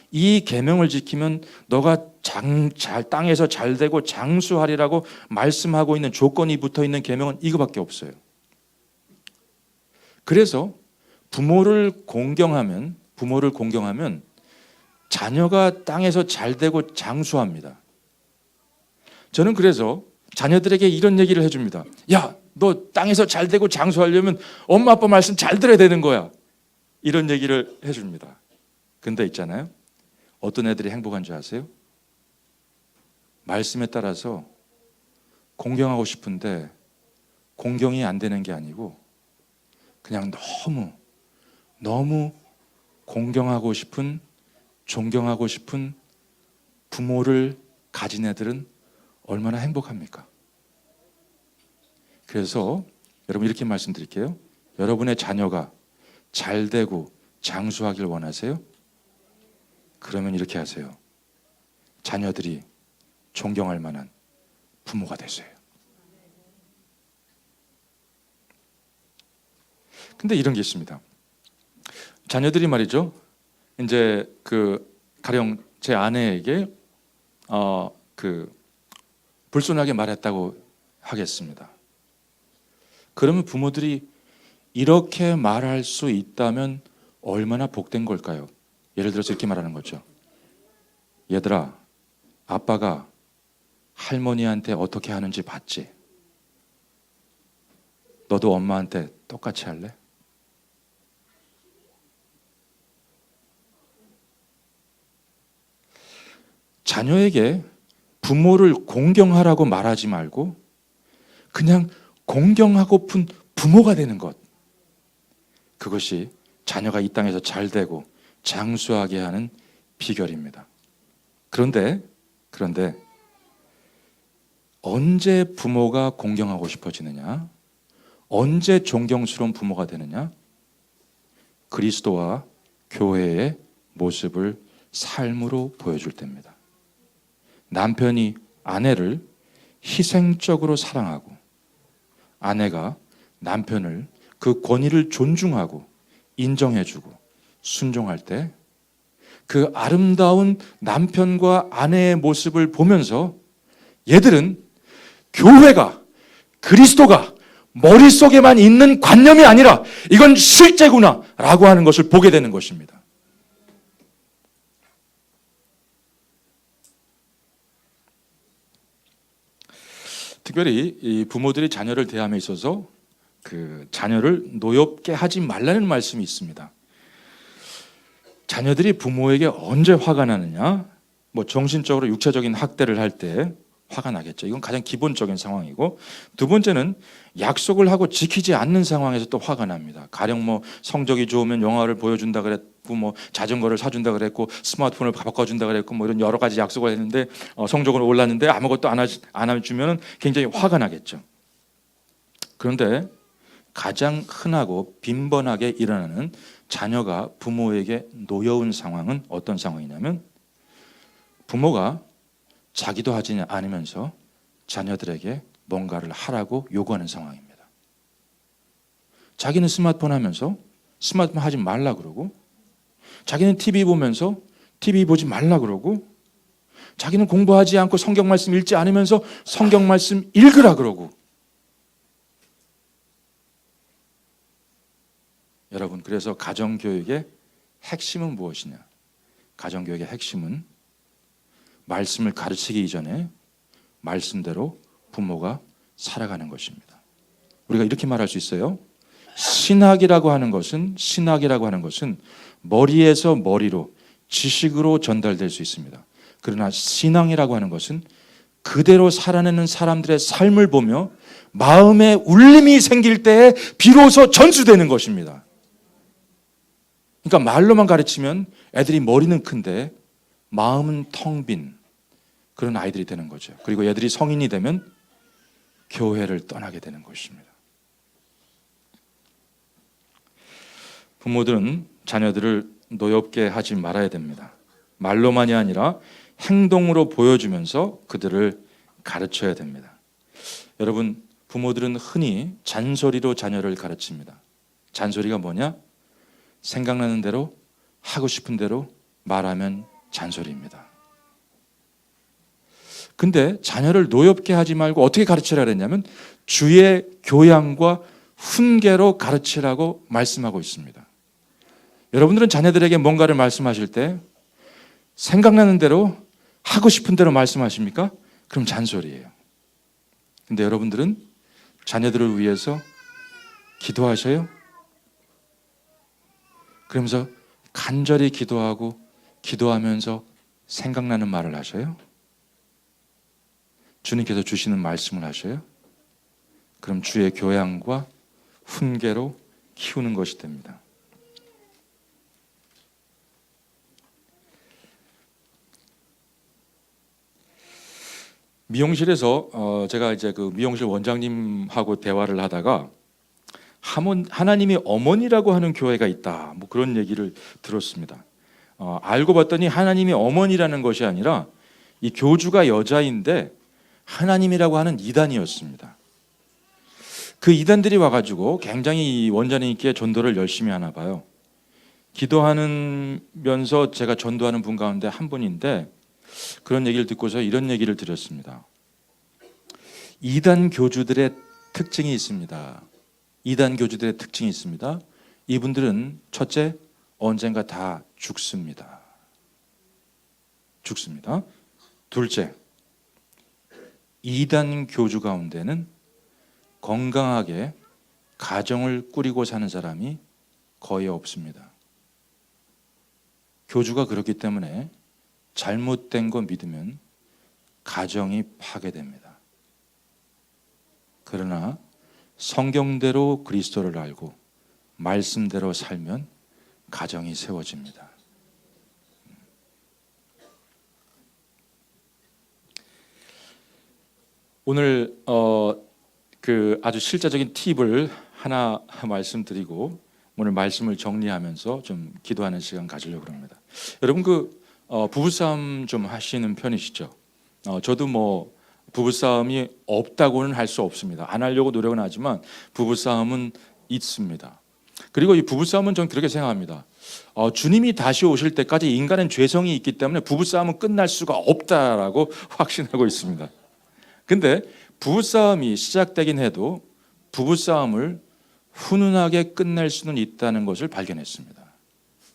이 계명을 지키면 너가 땅에서 잘되고 장수하리라고 말씀하고 있는 조건이 붙어 있는 계명은 이거밖에 없어요. 그래서 부모를 공경하면 자녀가 땅에서 잘되고 장수합니다. 저는 그래서 자녀들에게 이런 얘기를 해줍니다. 야, 너 땅에서 잘되고 장수하려면 엄마 아빠 말씀 잘 들어야 되는 거야. 이런 얘기를 해줍니다. 근데 있잖아요, 어떤 애들이 행복한 줄 아세요? 말씀에 따라서 공경하고 싶은데 공경이 안 되는 게 아니고 그냥 너무 공경하고 싶은, 존경하고 싶은 부모를 가진 애들은 얼마나 행복합니까? 그래서 여러분 이렇게 말씀드릴게요. 여러분의 자녀가 잘되고 장수하길 원하세요? 그러면 이렇게 하세요. 자녀들이 존경할 만한 부모가 되세요. 근데 이런 게 있습니다. 자녀들이 말이죠, 이제 가령 제 아내에게 불손하게 말했다고 하겠습니다. 그러면 부모들이 이렇게 말할 수 있다면 얼마나 복된 걸까요? 예를 들어서 이렇게 말하는 거죠. 얘들아, 아빠가 할머니한테 어떻게 하는지 봤지? 너도 엄마한테 똑같이 할래? 자녀에게 부모를 공경하라고 말하지 말고 그냥 공경하고픈 부모가 되는 것, 그것이 자녀가 이 땅에서 잘되고 장수하게 하는 비결입니다. 그런데 언제 부모가 공경하고 싶어지느냐? 언제 존경스러운 부모가 되느냐? 그리스도와 교회의 모습을 삶으로 보여줄 때입니다. 남편이 아내를 희생적으로 사랑하고 아내가 남편을 그 권위를 존중하고 인정해주고 순종할 때 그 아름다운 남편과 아내의 모습을 보면서 얘들은 교회가 그리스도가 머릿속에만 있는 관념이 아니라 이건 실제구나 라고 하는 것을 보게 되는 것입니다. 특별히 이 부모들이 자녀를 대함에 있어서 그 자녀를 노엽게 하지 말라는 말씀이 있습니다. 자녀들이 부모에게 언제 화가 나느냐? 뭐 정신적으로 육체적인 학대를 할 때 화가 나겠죠. 이건 가장 기본적인 상황이고, 두 번째는 약속을 하고 지키지 않는 상황에서 또 화가 납니다. 가령 뭐 성적이 좋으면 영화를 보여준다 그랬고, 뭐 자전거를 사준다 그랬고, 스마트폰을 바꿔준다 그랬고, 뭐 이런 여러 가지 약속을 했는데 성적으로 올랐는데 아무것도 안 해주면 굉장히 화가 나겠죠. 그런데 가장 흔하고 빈번하게 일어나는 자녀가 부모에게 노여운 상황은 어떤 상황이냐면, 부모가 자기도 하지 않으면서 자녀들에게 뭔가를 하라고 요구하는 상황입니다. 자기는 스마트폰 하면서 스마트폰 하지 말라 그러고, 자기는 TV 보면서 TV 보지 말라 그러고, 자기는 공부하지 않고 성경 말씀 읽지 않으면서 성경 말씀 읽으라 그러고. 여러분, 그래서 가정교육의 핵심은 무엇이냐? 가정교육의 핵심은 말씀을 가르치기 이전에 말씀대로 부모가 살아가는 것입니다. 우리가 이렇게 말할 수 있어요. 신학이라고 하는 것은 머리에서 머리로 지식으로 전달될 수 있습니다. 그러나 신앙이라고 하는 것은 그대로 살아내는 사람들의 삶을 보며 마음에 울림이 생길 때에 비로소 전수되는 것입니다. 그러니까 말로만 가르치면 애들이 머리는 큰데 마음은 텅 빈 그런 아이들이 되는 거죠. 그리고 애들이 성인이 되면 교회를 떠나게 되는 것입니다. 부모들은 자녀들을 노엽게 하지 말아야 됩니다. 말로만이 아니라 행동으로 보여주면서 그들을 가르쳐야 됩니다. 여러분, 부모들은 흔히 잔소리로 자녀를 가르칩니다. 잔소리가 뭐냐? 생각나는 대로 하고 싶은 대로 말하면 잔소리입니다. 근데 자녀를 노엽게 하지 말고 어떻게 가르치라 그랬냐면 주의 교양과 훈계로 가르치라고 말씀하고 있습니다. 여러분들은 자녀들에게 뭔가를 말씀하실 때 생각나는 대로 하고 싶은 대로 말씀하십니까? 그럼 잔소리예요. 근데 여러분들은 자녀들을 위해서 기도하셔요? 그러면서 간절히 기도하고 기도하면서 생각나는 말을 하셔요? 주님께서 주시는 말씀을 하셔요? 그럼 주의 교양과 훈계로 키우는 것이 됩니다. 미용실에서 제가 이제 그 미용실 원장님하고 대화를 하다가 하나님이 어머니라고 하는 교회가 있다, 뭐 그런 얘기를 들었습니다. 알고 봤더니 하나님이 어머니라는 것이 아니라 이 교주가 여자인데 하나님이라고 하는 이단이었습니다. 그 이단들이 와가지고 굉장히 이 원장님께 전도를 열심히 하나 봐요. 기도하면서 제가 전도하는 분 가운데 한 분인데 그런 얘기를 듣고서 이런 얘기를 드렸습니다. 이단 교주들의 특징이 있습니다. 이단 교주들의 특징이 있습니다. 이분들은 첫째, 언젠가 다 죽습니다. 둘째, 이단 교주 가운데는 건강하게 가정을 꾸리고 사는 사람이 거의 없습니다. 교주가 그렇기 때문에 잘못된 거 믿으면 가정이 파괴됩니다. 그러나 성경대로 그리스도를 알고 말씀대로 살면 가정이 세워집니다. 오늘 그 아주 실제적인 팁을 하나 말씀드리고 오늘 말씀을 정리하면서 좀 기도하는 시간 가지려고 합니다. 여러분 부부싸움 좀 하시는 편이시죠? 저도 뭐 부부싸움이 없다고는 할 수 없습니다. 안 하려고 노력은 하지만 부부싸움은 있습니다. 그리고 이 부부싸움은 전 그렇게 생각합니다. 주님이 다시 오실 때까지 인간은 죄성이 있기 때문에 부부싸움은 끝날 수가 없다라고 확신하고 있습니다. 근데 부부싸움이 시작되긴 해도 부부싸움을 훈훈하게 끝낼 수는 있다는 것을 발견했습니다.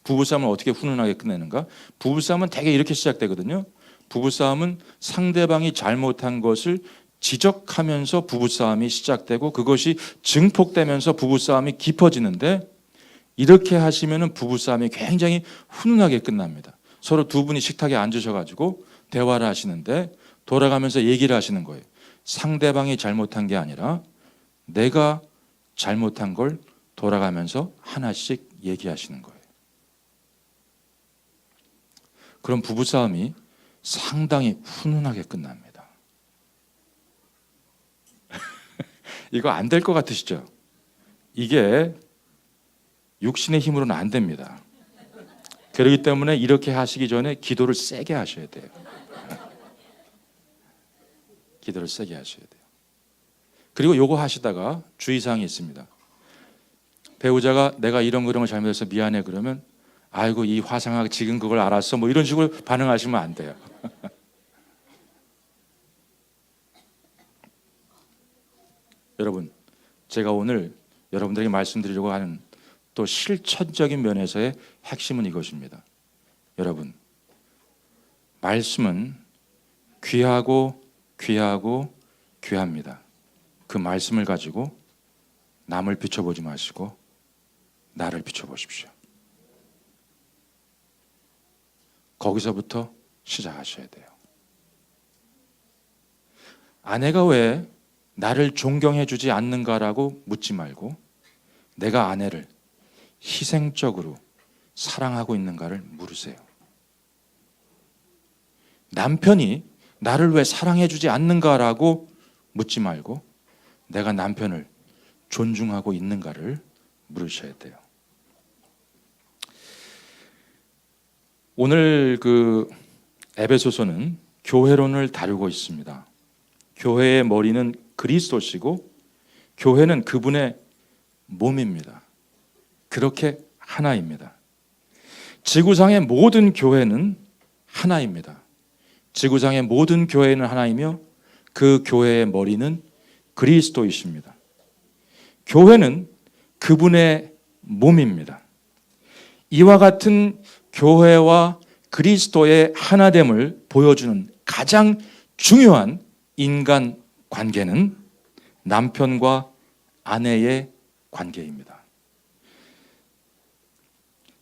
부부싸움을 어떻게 훈훈하게 끝내는가? 부부싸움은 대개 이렇게 시작되거든요. 부부싸움은 상대방이 잘못한 것을 지적하면서 부부싸움이 시작되고 그것이 증폭되면서 부부싸움이 깊어지는데, 이렇게 하시면 부부싸움이 굉장히 훈훈하게 끝납니다. 서로 두 분이 식탁에 앉으셔가지고 대화를 하시는데 돌아가면서 얘기를 하시는 거예요. 상대방이 잘못한 게 아니라 내가 잘못한 걸 돌아가면서 하나씩 얘기하시는 거예요. 그럼 부부싸움이 상당히 훈훈하게 끝납니다. 이거 안 될 것 같으시죠? 이게 육신의 힘으로는 안 됩니다. 그렇기 때문에 이렇게 하시기 전에 기도를 세게 하셔야 돼요. 기도를 세게 하셔야 돼요. 그리고 요거 하시다가 주의사항이 있습니다. 배우자가 내가 이런 걸 잘못해서 미안해 그러면 아이고 이 화상학 지금 그걸 알았어 뭐 이런 식으로 반응하시면 안 돼요. 여러분, 제가 오늘 여러분들에게 말씀드리려고 하는 또 실천적인 면에서의 핵심은 이것입니다. 여러분, 말씀은 귀하고 귀하고 귀합니다. 그 말씀을 가지고 남을 비춰보지 마시고 나를 비춰보십시오. 거기서부터 시작하셔야 돼요. 아내가 왜 나를 존경해 주지 않는가라고 묻지 말고 내가 아내를 희생적으로 사랑하고 있는가를 물으세요. 남편이 나를 왜 사랑해 주지 않는가라고 묻지 말고 내가 남편을 존중하고 있는가를 물으셔야 돼요. 오늘 에베소서는 교회론을 다루고 있습니다. 교회의 머리는 그리스도시고 교회는 그분의 몸입니다. 그렇게 하나입니다. 지구상의 모든 교회는 하나입니다. 지구상의 모든 교회는 하나이며 그 교회의 머리는 그리스도이십니다. 교회는 그분의 몸입니다. 이와 같은 교회와 그리스도의 하나됨을 보여주는 가장 중요한 인간 관계는 남편과 아내의 관계입니다.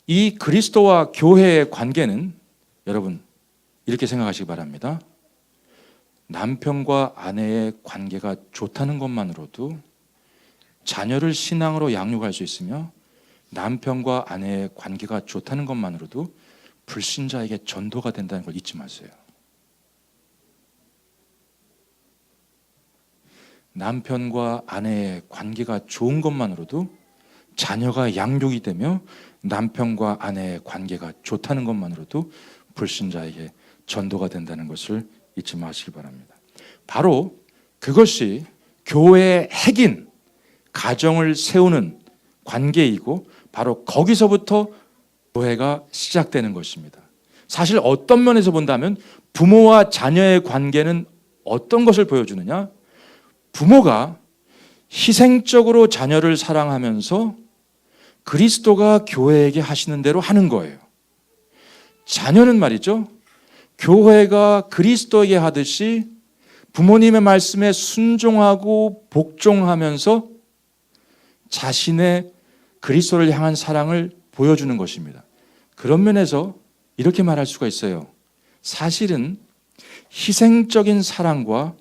이 그리스도와 교회의 관계는 여러분 이렇게 생각하시기 바랍니다. 남편과 아내의 관계가 좋다는 것만으로도 자녀를 신앙으로 양육할 수 있으며 남편과 아내의 관계가 좋다는 것만으로도 불신자에게 전도가 된다는 걸 잊지 마세요. 남편과 아내의 관계가 좋은 것만으로도 자녀가 양육이 되며 남편과 아내의 관계가 좋다는 것만으로도 불신자에게 전도가 된다는 것을 잊지 마시기 바랍니다. 바로 그것이 교회의 핵인 가정을 세우는 관계이고 바로 거기서부터 교회가 시작되는 것입니다. 사실 어떤 면에서 본다면 부모와 자녀의 관계는 어떤 것을 보여주느냐? 부모가 희생적으로 자녀를 사랑하면서 그리스도가 교회에게 하시는 대로 하는 거예요. 자녀는 말이죠. 교회가 그리스도에게 하듯이 부모님의 말씀에 순종하고 복종하면서 자신의 그리스도를 향한 사랑을 보여주는 것입니다. 그런 면에서 이렇게 말할 수가 있어요. 사실은 희생적인 사랑과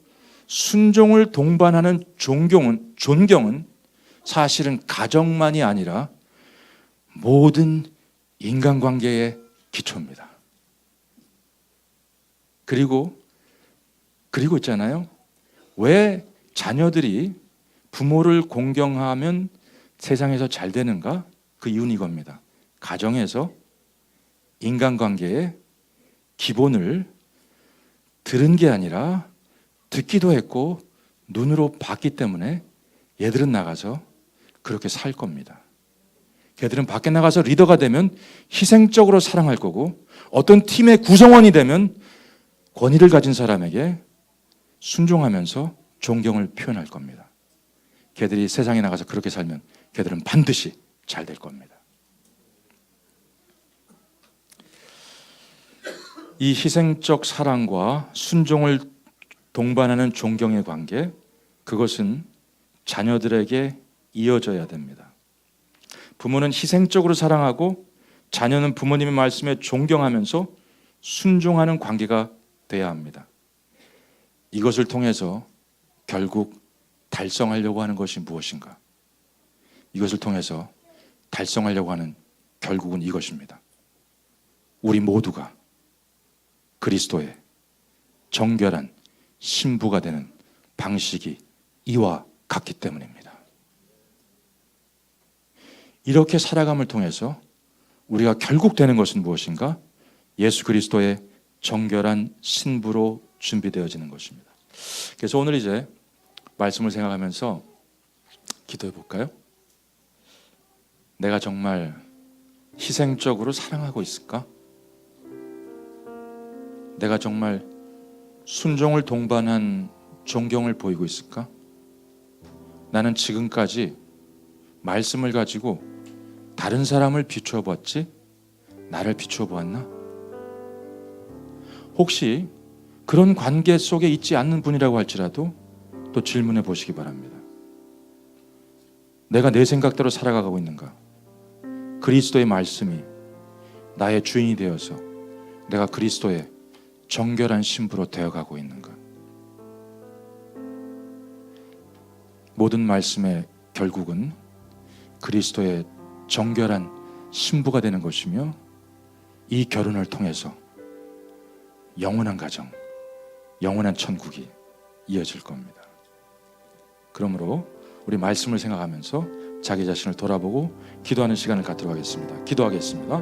순종을 동반하는 존경은 사실은 가정만이 아니라 모든 인간관계의 기초입니다. 그리고 있잖아요. 왜 자녀들이 부모를 공경하면 세상에서 잘 되는가? 그 이유는 이겁니다. 가정에서 인간관계의 기본을 들은 게 아니라 듣기도 했고 눈으로 봤기 때문에 얘들은 나가서 그렇게 살 겁니다. 걔들은 밖에 나가서 리더가 되면 희생적으로 사랑할 거고, 어떤 팀의 구성원이 되면 권위를 가진 사람에게 순종하면서 존경을 표현할 겁니다. 걔들이 세상에 나가서 그렇게 살면 걔들은 반드시 잘 될 겁니다. 이 희생적 사랑과 순종을 동반하는 존경의 관계, 그것은 자녀들에게 이어져야 됩니다. 부모는 희생적으로 사랑하고 자녀는 부모님의 말씀에 존경하면서 순종하는 관계가 돼야 합니다. 이것을 통해서 결국 달성하려고 하는 것이 무엇인가? 이것을 통해서 달성하려고 하는 결국은 이것입니다. 우리 모두가 그리스도의 정결한 신부가 되는 방식이 이와 같기 때문입니다. 이렇게 살아감을 통해서 우리가 결국 되는 것은 무엇인가? 예수 그리스도의 정결한 신부로 준비되어지는 것입니다. 그래서 오늘 이제 말씀을 생각하면서 기도해 볼까요? 내가 정말 희생적으로 사랑하고 있을까? 내가 정말 순종을 동반한 존경을 보이고 있을까? 나는 지금까지 말씀을 가지고 다른 사람을 비추어 보았지 나를 비추어 보았나? 혹시 그런 관계 속에 있지 않는 분이라고 할지라도 또 질문해 보시기 바랍니다. 내가 내 생각대로 살아가고 있는가? 그리스도의 말씀이 나의 주인이 되어서 내가 그리스도의 정결한 신부로 되어가고 있는가? 모든 말씀의 결국은 그리스도의 정결한 신부가 되는 것이며, 이 결혼을 통해서 영원한 가정, 영원한 천국이 이어질 겁니다. 그러므로 우리 말씀을 생각하면서 자기 자신을 돌아보고 기도하는 시간을 갖도록 하겠습니다. 기도하겠습니다.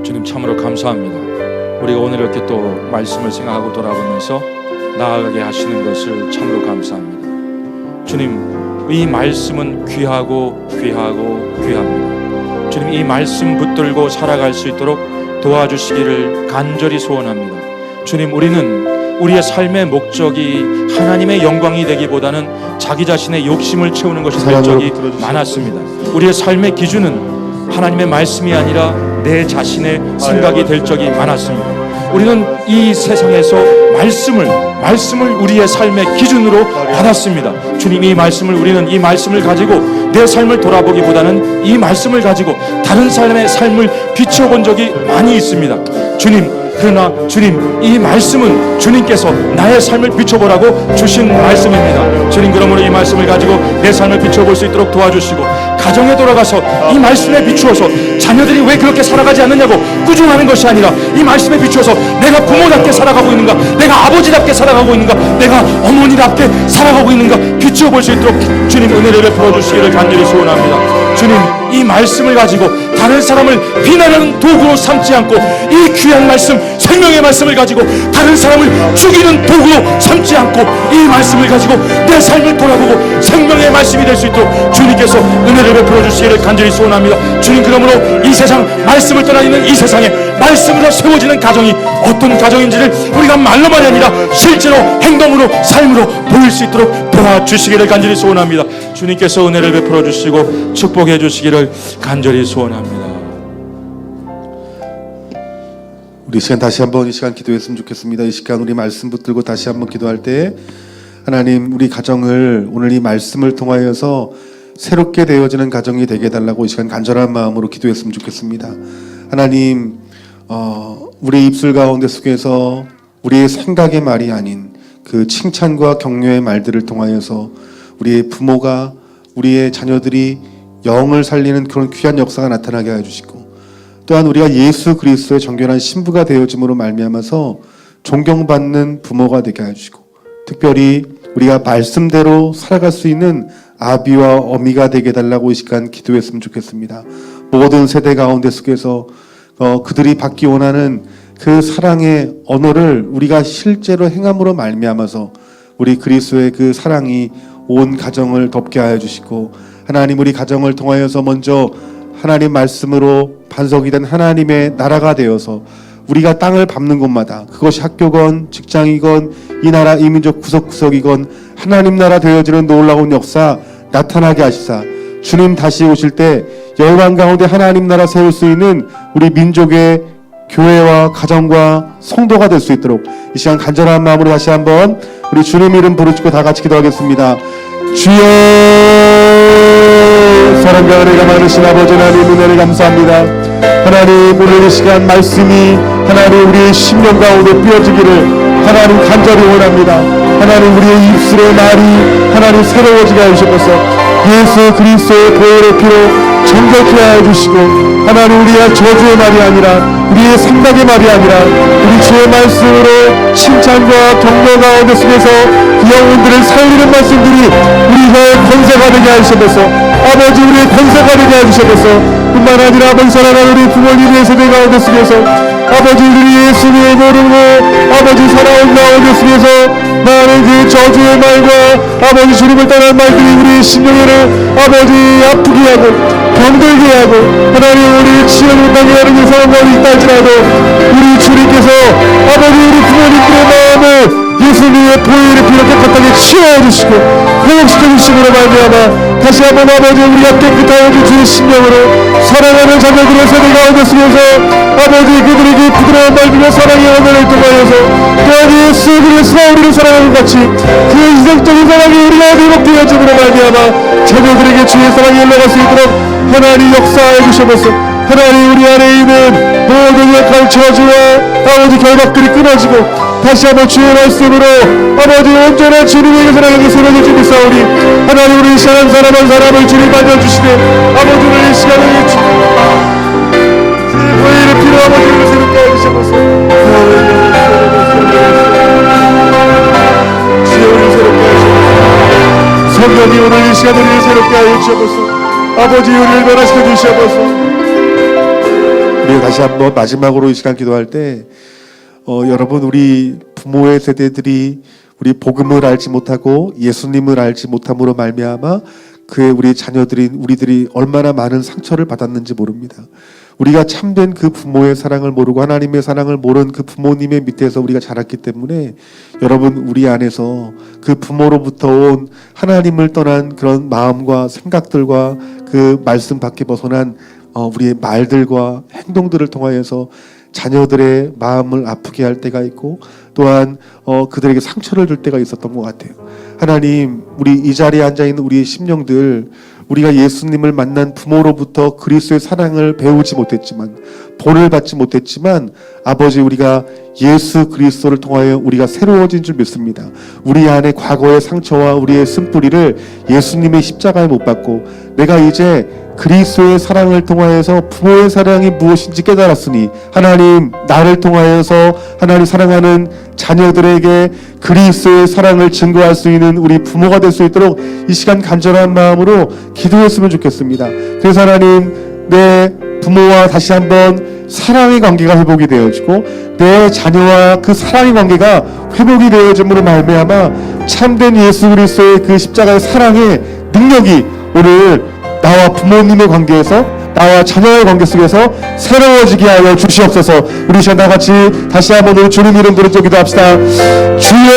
주님 참으로 감사합니다. 우리가 오늘 이렇게 또 말씀을 생각하고 돌아보면서 나아가게 하시는 것을 참으로 감사합니다. 주님, 이 말씀은 귀하고 귀합니다. 주님, 이 말씀 붙들고 살아갈 수 있도록 도와주시기를 간절히 소원합니다. 주님, 우리는 우리의 삶의 목적이 하나님의 영광이 되기보다는 자기 자신의 욕심을 채우는 것이 될 적이 많았습니다. 우리의 삶의 기준은 하나님의 말씀이 아니라 내 자신의 생각이 될 적이 많았습니다. 우리는 이 세상에서 말씀을 우리의 삶의 기준으로 받았습니다. 주님, 이 말씀을 우리는 이 말씀을 가지고 내 삶을 돌아보기보다는 이 말씀을 가지고 다른 사람의 삶을 비춰본 적이 많이 있습니다. 그러나 주님, 이 말씀은 주님께서 나의 삶을 비춰보라고 주신 말씀입니다. 주님, 그러므로 이 말씀을 가지고 내 삶을 비춰볼 수 있도록 도와주시고, 가정에 돌아가서 이 말씀에 비추어서 자녀들이 왜 그렇게 살아가지 않느냐고 꾸중하는 것이 아니라 이 말씀에 비추어서 내가 부모답게 살아가고 있는가, 내가 아버지답게 살아가고 있는가, 내가 어머니답게 살아가고 있는가 비추어볼 수 있도록 주님 은혜를 베풀어 주시기를 간절히 소원합니다. 주님, 이 말씀을 가지고 다른 사람을 비난하는 도구로 삼지 않고 이 귀한 말씀, 생명의 말씀을 가지고 다른 사람을 죽이는 도구로 삼지 않고 이 말씀을 가지고 내 삶을 돌아보고 생명의 말씀이 될 수 있도록 주님께서 은혜를 베풀어 주시기를 간절히 소원합니다. 주님, 그러므로 이 세상, 말씀을 떠나 있는 이 세상에 말씀으로 세워지는 가정이 어떤 가정인지를 우리가 말로만이 아니라 실제로 행동으로, 삶으로 보일 수 있도록 도와주시기를 간절히 소원합니다. 주님께서 은혜를 베풀어 주시고 축복해 주시기를 간절히 소원합니다. 우리 시간 다시 한번 이 시간 기도했으면 좋겠습니다. 이 시간 우리 말씀 붙들고 다시 한번 기도할 때, 하나님, 우리 가정을 오늘 이 말씀을 통하여서 새롭게 되어지는 가정이 되게 해달라고 이 시간 간절한 마음으로 기도했으면 좋겠습니다. 하나님, 우리 입술 가운데 속에서 우리의 생각의 말이 아닌 그 칭찬과 격려의 말들을 통하여서 우리의 부모가, 우리의 자녀들이 영을 살리는 그런 귀한 역사가 나타나게 해주시고, 또한 우리가 예수 그리스도의 정결한 신부가 되어짐으로 말미암아서 존경받는 부모가 되게 해주시고, 특별히 우리가 말씀대로 살아갈 수 있는 아비와 어미가 되게 해달라고 이 시간 기도했으면 좋겠습니다. 모든 세대 가운데 속에서 그들이 받기 원하는 그 사랑의 언어를 우리가 실제로 행함으로 말미암아서 우리 그리스도의 그 사랑이 온 가정을 덮게 하여 주시고, 하나님 우리 가정을 통하여서 먼저 하나님 말씀으로 반석이 된 하나님의 나라가 되어서 우리가 땅을 밟는 곳마다, 그것이 학교건 직장이건 이 나라 이 민족 구석구석이건 하나님 나라 되어지는 놀라운 역사 나타나게 하시사, 주님 다시 오실 때 열방 가운데 하나님 나라 세울 수 있는 우리 민족의 교회와 가정과 성도가 될 수 있도록 이 시간 간절한 마음으로 다시 한번 우리 주님 이름 부르짖고 다 같이 기도하겠습니다. 주여, 사랑과 은혜가 많으신 아버지 하나님 은혜를 감사합니다. 하나님 오늘 이 시간 말씀이 하나님 우리의 심령 가운데 뿌려지기를 하나님 간절히 원합니다. 하나님 우리의 입술의 말이 하나님 새로워지게 하시옵소서. 예수 그리스도의 보혈의 피로 정결케 하여 주시고, 하나님 우리의 저주의 말이 아니라 우리의 생각의 말이 아니라 우리 주의 말씀으로 칭찬과 격려 가운데 속에서 영혼들을 살리는 말씀들이 우리의 권세가 되게 하시옵소서. 아버지 우리의 권세가 되게 해주셔서 뿐만 아니라 아버지 사랑하는 우리 부모님의 세대 가운데 속에서 아버지 우리 예수님을 모르고 아버지 살아온 가운데 속에서 나는 그 저주의 말과 아버지 주님을 떠난 말들이 우리 심령을 아버지 아프게 하고 병들게 하고 하나님 우리 치유 못하게 하는 그 상황이 있다 할지라도 우리 주님께서 아버지 우리 부모님들의 마음을 예수님의 보혈의 피로 깨끗하게 치워주시고 회복시켜주심으로 말미암아 다시 한번 아버지 우리가 깨끗하여 주 주의 심령으로 사랑하는 자녀들의 세대 가운데 속에서 아버지 그들에게 부드러운 말들과 사랑의 언어를 통하여서 또한 예수 그리스도가 우리를 사랑하는 같이 그 이성적인 사랑이 우리가 회복되어짐으로 말미암아 자녀들에게 주의 사랑이 흘러갈 수 있도록 하나님 역사해 주셔서 하나님 우리 안에 있는 모든 약한 저주와 아버지 결박들이 끊어지고 다시 한번 주의 말씀으로 아버지 온전한 주님에게 사랑하게 세력을 주니사오니 하나님 우리 시간 사람 한 사람을 주님 만져주시되 아버지 우리 이 시간을 주의 보혈의 피로 아버지를 새롭게 해주셔서 주의 우리를 새롭게 하시옵소서. 성령이 오늘 이 시간을 우리를 새롭게 하여 주셔서 아버지 우리를 변화시켜 주시옵소서. 우리 다시 한번 마지막으로 이 시간 기도할 때 여러분 우리 부모의 세대들이 우리 복음을 알지 못하고 예수님을 알지 못함으로 말미암아 그의 우리 자녀들인 우리들이 얼마나 많은 상처를 받았는지 모릅니다. 우리가 참된 그 부모의 사랑을 모르고 하나님의 사랑을 모르는 그 부모님의 밑에서 우리가 자랐기 때문에 여러분 우리 안에서 그 부모로부터 온 하나님을 떠난 그런 마음과 생각들과 그 말씀 밖에 벗어난 우리의 말들과 행동들을 통하여서 자녀들의 마음을 아프게 할 때가 있고 또한 그들에게 상처를 줄 때가 있었던 것 같아요. 하나님 우리 이 자리에 앉아있는 우리의 심령들 우리가 예수님을 만난 부모로부터 그리스도의 사랑을 배우지 못했지만 본을 받지 못했지만 아버지 우리가 예수 그리스도를 통하여 우리가 새로워진 줄 믿습니다. 우리 안에 과거의 상처와 우리의 쓴뿌리를 예수님의 십자가에 못 박고 내가 이제 그리스도의 사랑을 통하여서 부모의 사랑이 무엇인지 깨달았으니 하나님 나를 통하여서 하나님 사랑하는 자녀들에게 그리스도의 사랑을 증거할 수 있는 우리 부모가 될 수 있도록 이 시간 간절한 마음으로 기도했으면 좋겠습니다. 그래서 하나님 내 부모와 다시 한번 사랑의 관계가 회복이 되어지고 내 자녀와 그 사랑의 관계가 회복이 되어짐으로 말미암아 참된 예수 그리스도의 그 십자가의 사랑의 능력이 오늘 나와 부모님의 관계에서 나와 자녀의 관계 속에서 새로워지게 하여 주시옵소서. 우리 시간 다 같이 다시 한번 우리 주님 이름 부르짖어 기도합시다. 주여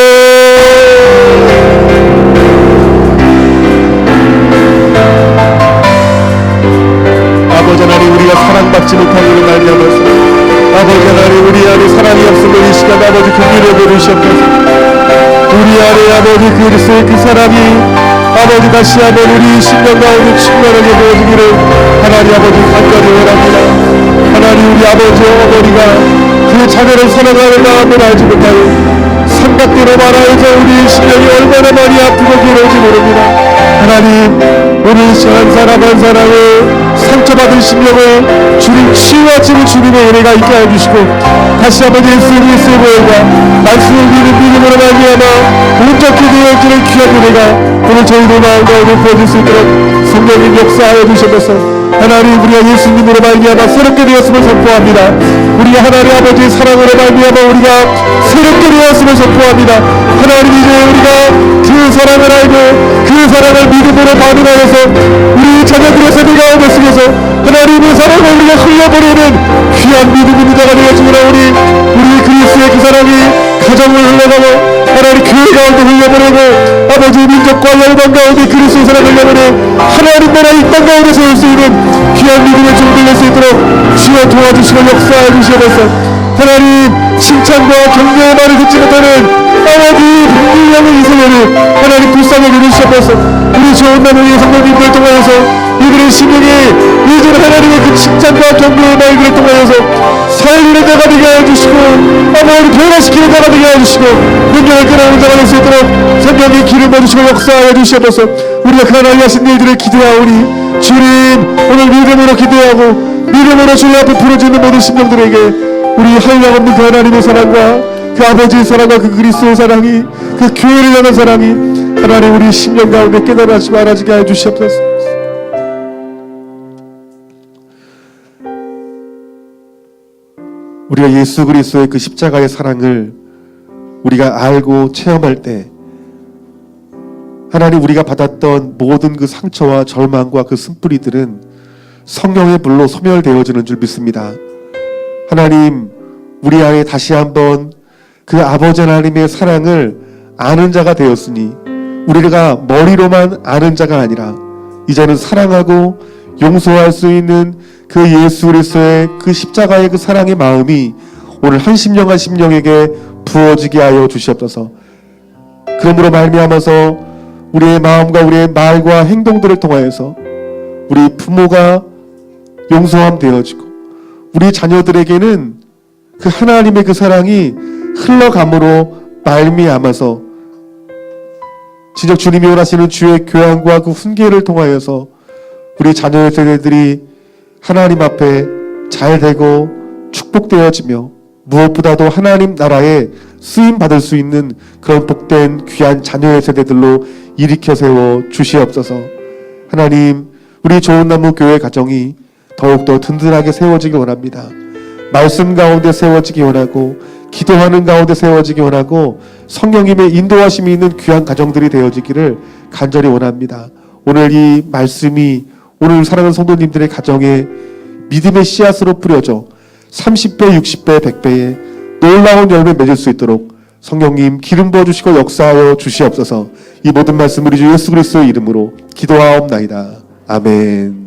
아버지 하나님 우리가 사랑받지 못하는 말미암아서 아버지 하나님 우리 안에 사랑이 없음을 이 시간 아버지 긍휼히 여겨주시옵소서. 우리 안에 아버지 그리스도의 그 사랑이 아버지 다시 한번 우리 심령 가운데 충만하게 보여주기를 하나님 아버지 간절히 원합니다. 하나님 우리 아버지 어머니가 그 자녀를 사랑하는 마음을 알지 못하고 삼각대로 말하여서 우리의 심령이 얼마나 많이 아프고 괴로운지 모릅니다. 하나님, 오늘 한 사람 한 사람의 상처받은 심령을 주님 치유하시는 주님의 은혜가 있게 해주시고, 다시 한번 예수 그리스도의 보혈과 말씀을 믿는 믿음으로 말미암아 온전케 되어지는 귀한 은혜가 오늘 저희들 마음 가운데 부어질 수 있도록 성령님 역사하여 주셔서 하나님, 우리가 예수님으로 말미암아 새롭게 되었음을 선포합니다. 우리 하나님 아버지의 사랑으로 말미암아 우리가 새롭게 되었음을 선포합니다. 하나님, 이제 우리가 그 사랑을 알고 그 사랑을 믿음으로 반응하여서 우리 자녀들의 세대 가운데 속에서 하나님의 사랑을 우리가 흘려보내는 귀한 믿음의 자가 되어주라. 우리 그리스도의 그 사랑이 가정을 흘러가고 하나님 교회 가운데 흘려보내고 아버지 민족과 열방 가운데 그리스도의 사랑을 흘려보내 하나님 나라 이 땅 가운데 세울 수 있는 귀한 믿음의 종들 낼 수 있도록 주여 도와주시고 역사해 주시옵소서. 하나님, 칭찬과 격려의 말을 듣지 못하는 아버지 분명한 이 세대를 하나님 불쌍히 여겨주시옵소서. 우리 좋은 나무의 성도님들 통하여서 이들의 심령이 이제는 하나님의 그 칭찬과 격려의 말들을 통하여서 살리는 자가 되게 해주시고 아버지 변화시키는 자가 되게 해주시고 능력을 끌어오는 자가 될 수 있도록 성령의 길을 모두시고 역사하여 주시옵소서. 우리가 그날 하신 일들을 기도하오니 주님, 오늘 믿음으로 기도하고 믿음으로 주님 앞에 부르짖는 모든 심령들에게 우리 한량없는 그 하나님의 사랑과 그 아버지의 사랑과 그 그리스도의 사랑이 그 교회를 향한 사랑이 하나님 우리 심령 가운데 깨달아지고 알아지게 하여 주시옵소서. 우리가 예수 그리스도의 그 십자가의 사랑을 우리가 알고 체험할 때 하나님, 우리가 받았던 모든 그 상처와 절망과 그 쓴뿌리들은 성령의 불로 소멸되어지는 줄 믿습니다. 하나님, 우리 안에 다시 한번 그 아버지 하나님의 사랑을 아는 자가 되었으니 우리가 머리로만 아는 자가 아니라 이제는 사랑하고 용서할 수 있는 그 예수 그리스도의 그 십자가의 그 사랑의 마음이 오늘 한 심령 한 심령에게 부어지게 하여 주시옵소서. 그러므로 말미암아서 우리의 마음과 우리의 말과 행동들을 통하여서 우리 부모가 용서함 되어지고 우리 자녀들에게는 그 하나님의 그 사랑이 흘러감으로 말미암아서 진정 주님이 원하시는 주의 교양과 그 훈계를 통하여서 우리 자녀의 세대들이 하나님 앞에 잘 되고 축복되어지며 무엇보다도 하나님 나라에 쓰임 받을 수 있는 그런 복된 귀한 자녀의 세대들로 일으켜 세워 주시옵소서. 하나님, 우리 좋은 나무 교회 가정이 더욱더 든든하게 세워지기 원합니다. 말씀 가운데 세워지기 원하고 기도하는 가운데 세워지기 원하고 성령님의 인도하심이 있는 귀한 가정들이 되어지기를 간절히 원합니다. 오늘 이 말씀이 오늘 사랑하는 성도님들의 가정에 믿음의 씨앗으로 뿌려져 30배, 60배, 100배의 놀라운 열매 맺을 수 있도록 성령님 기름 부어주시고 역사하여 주시옵소서. 이 모든 말씀 우리 주 예수 그리스도의 이름으로 기도하옵나이다. 아멘.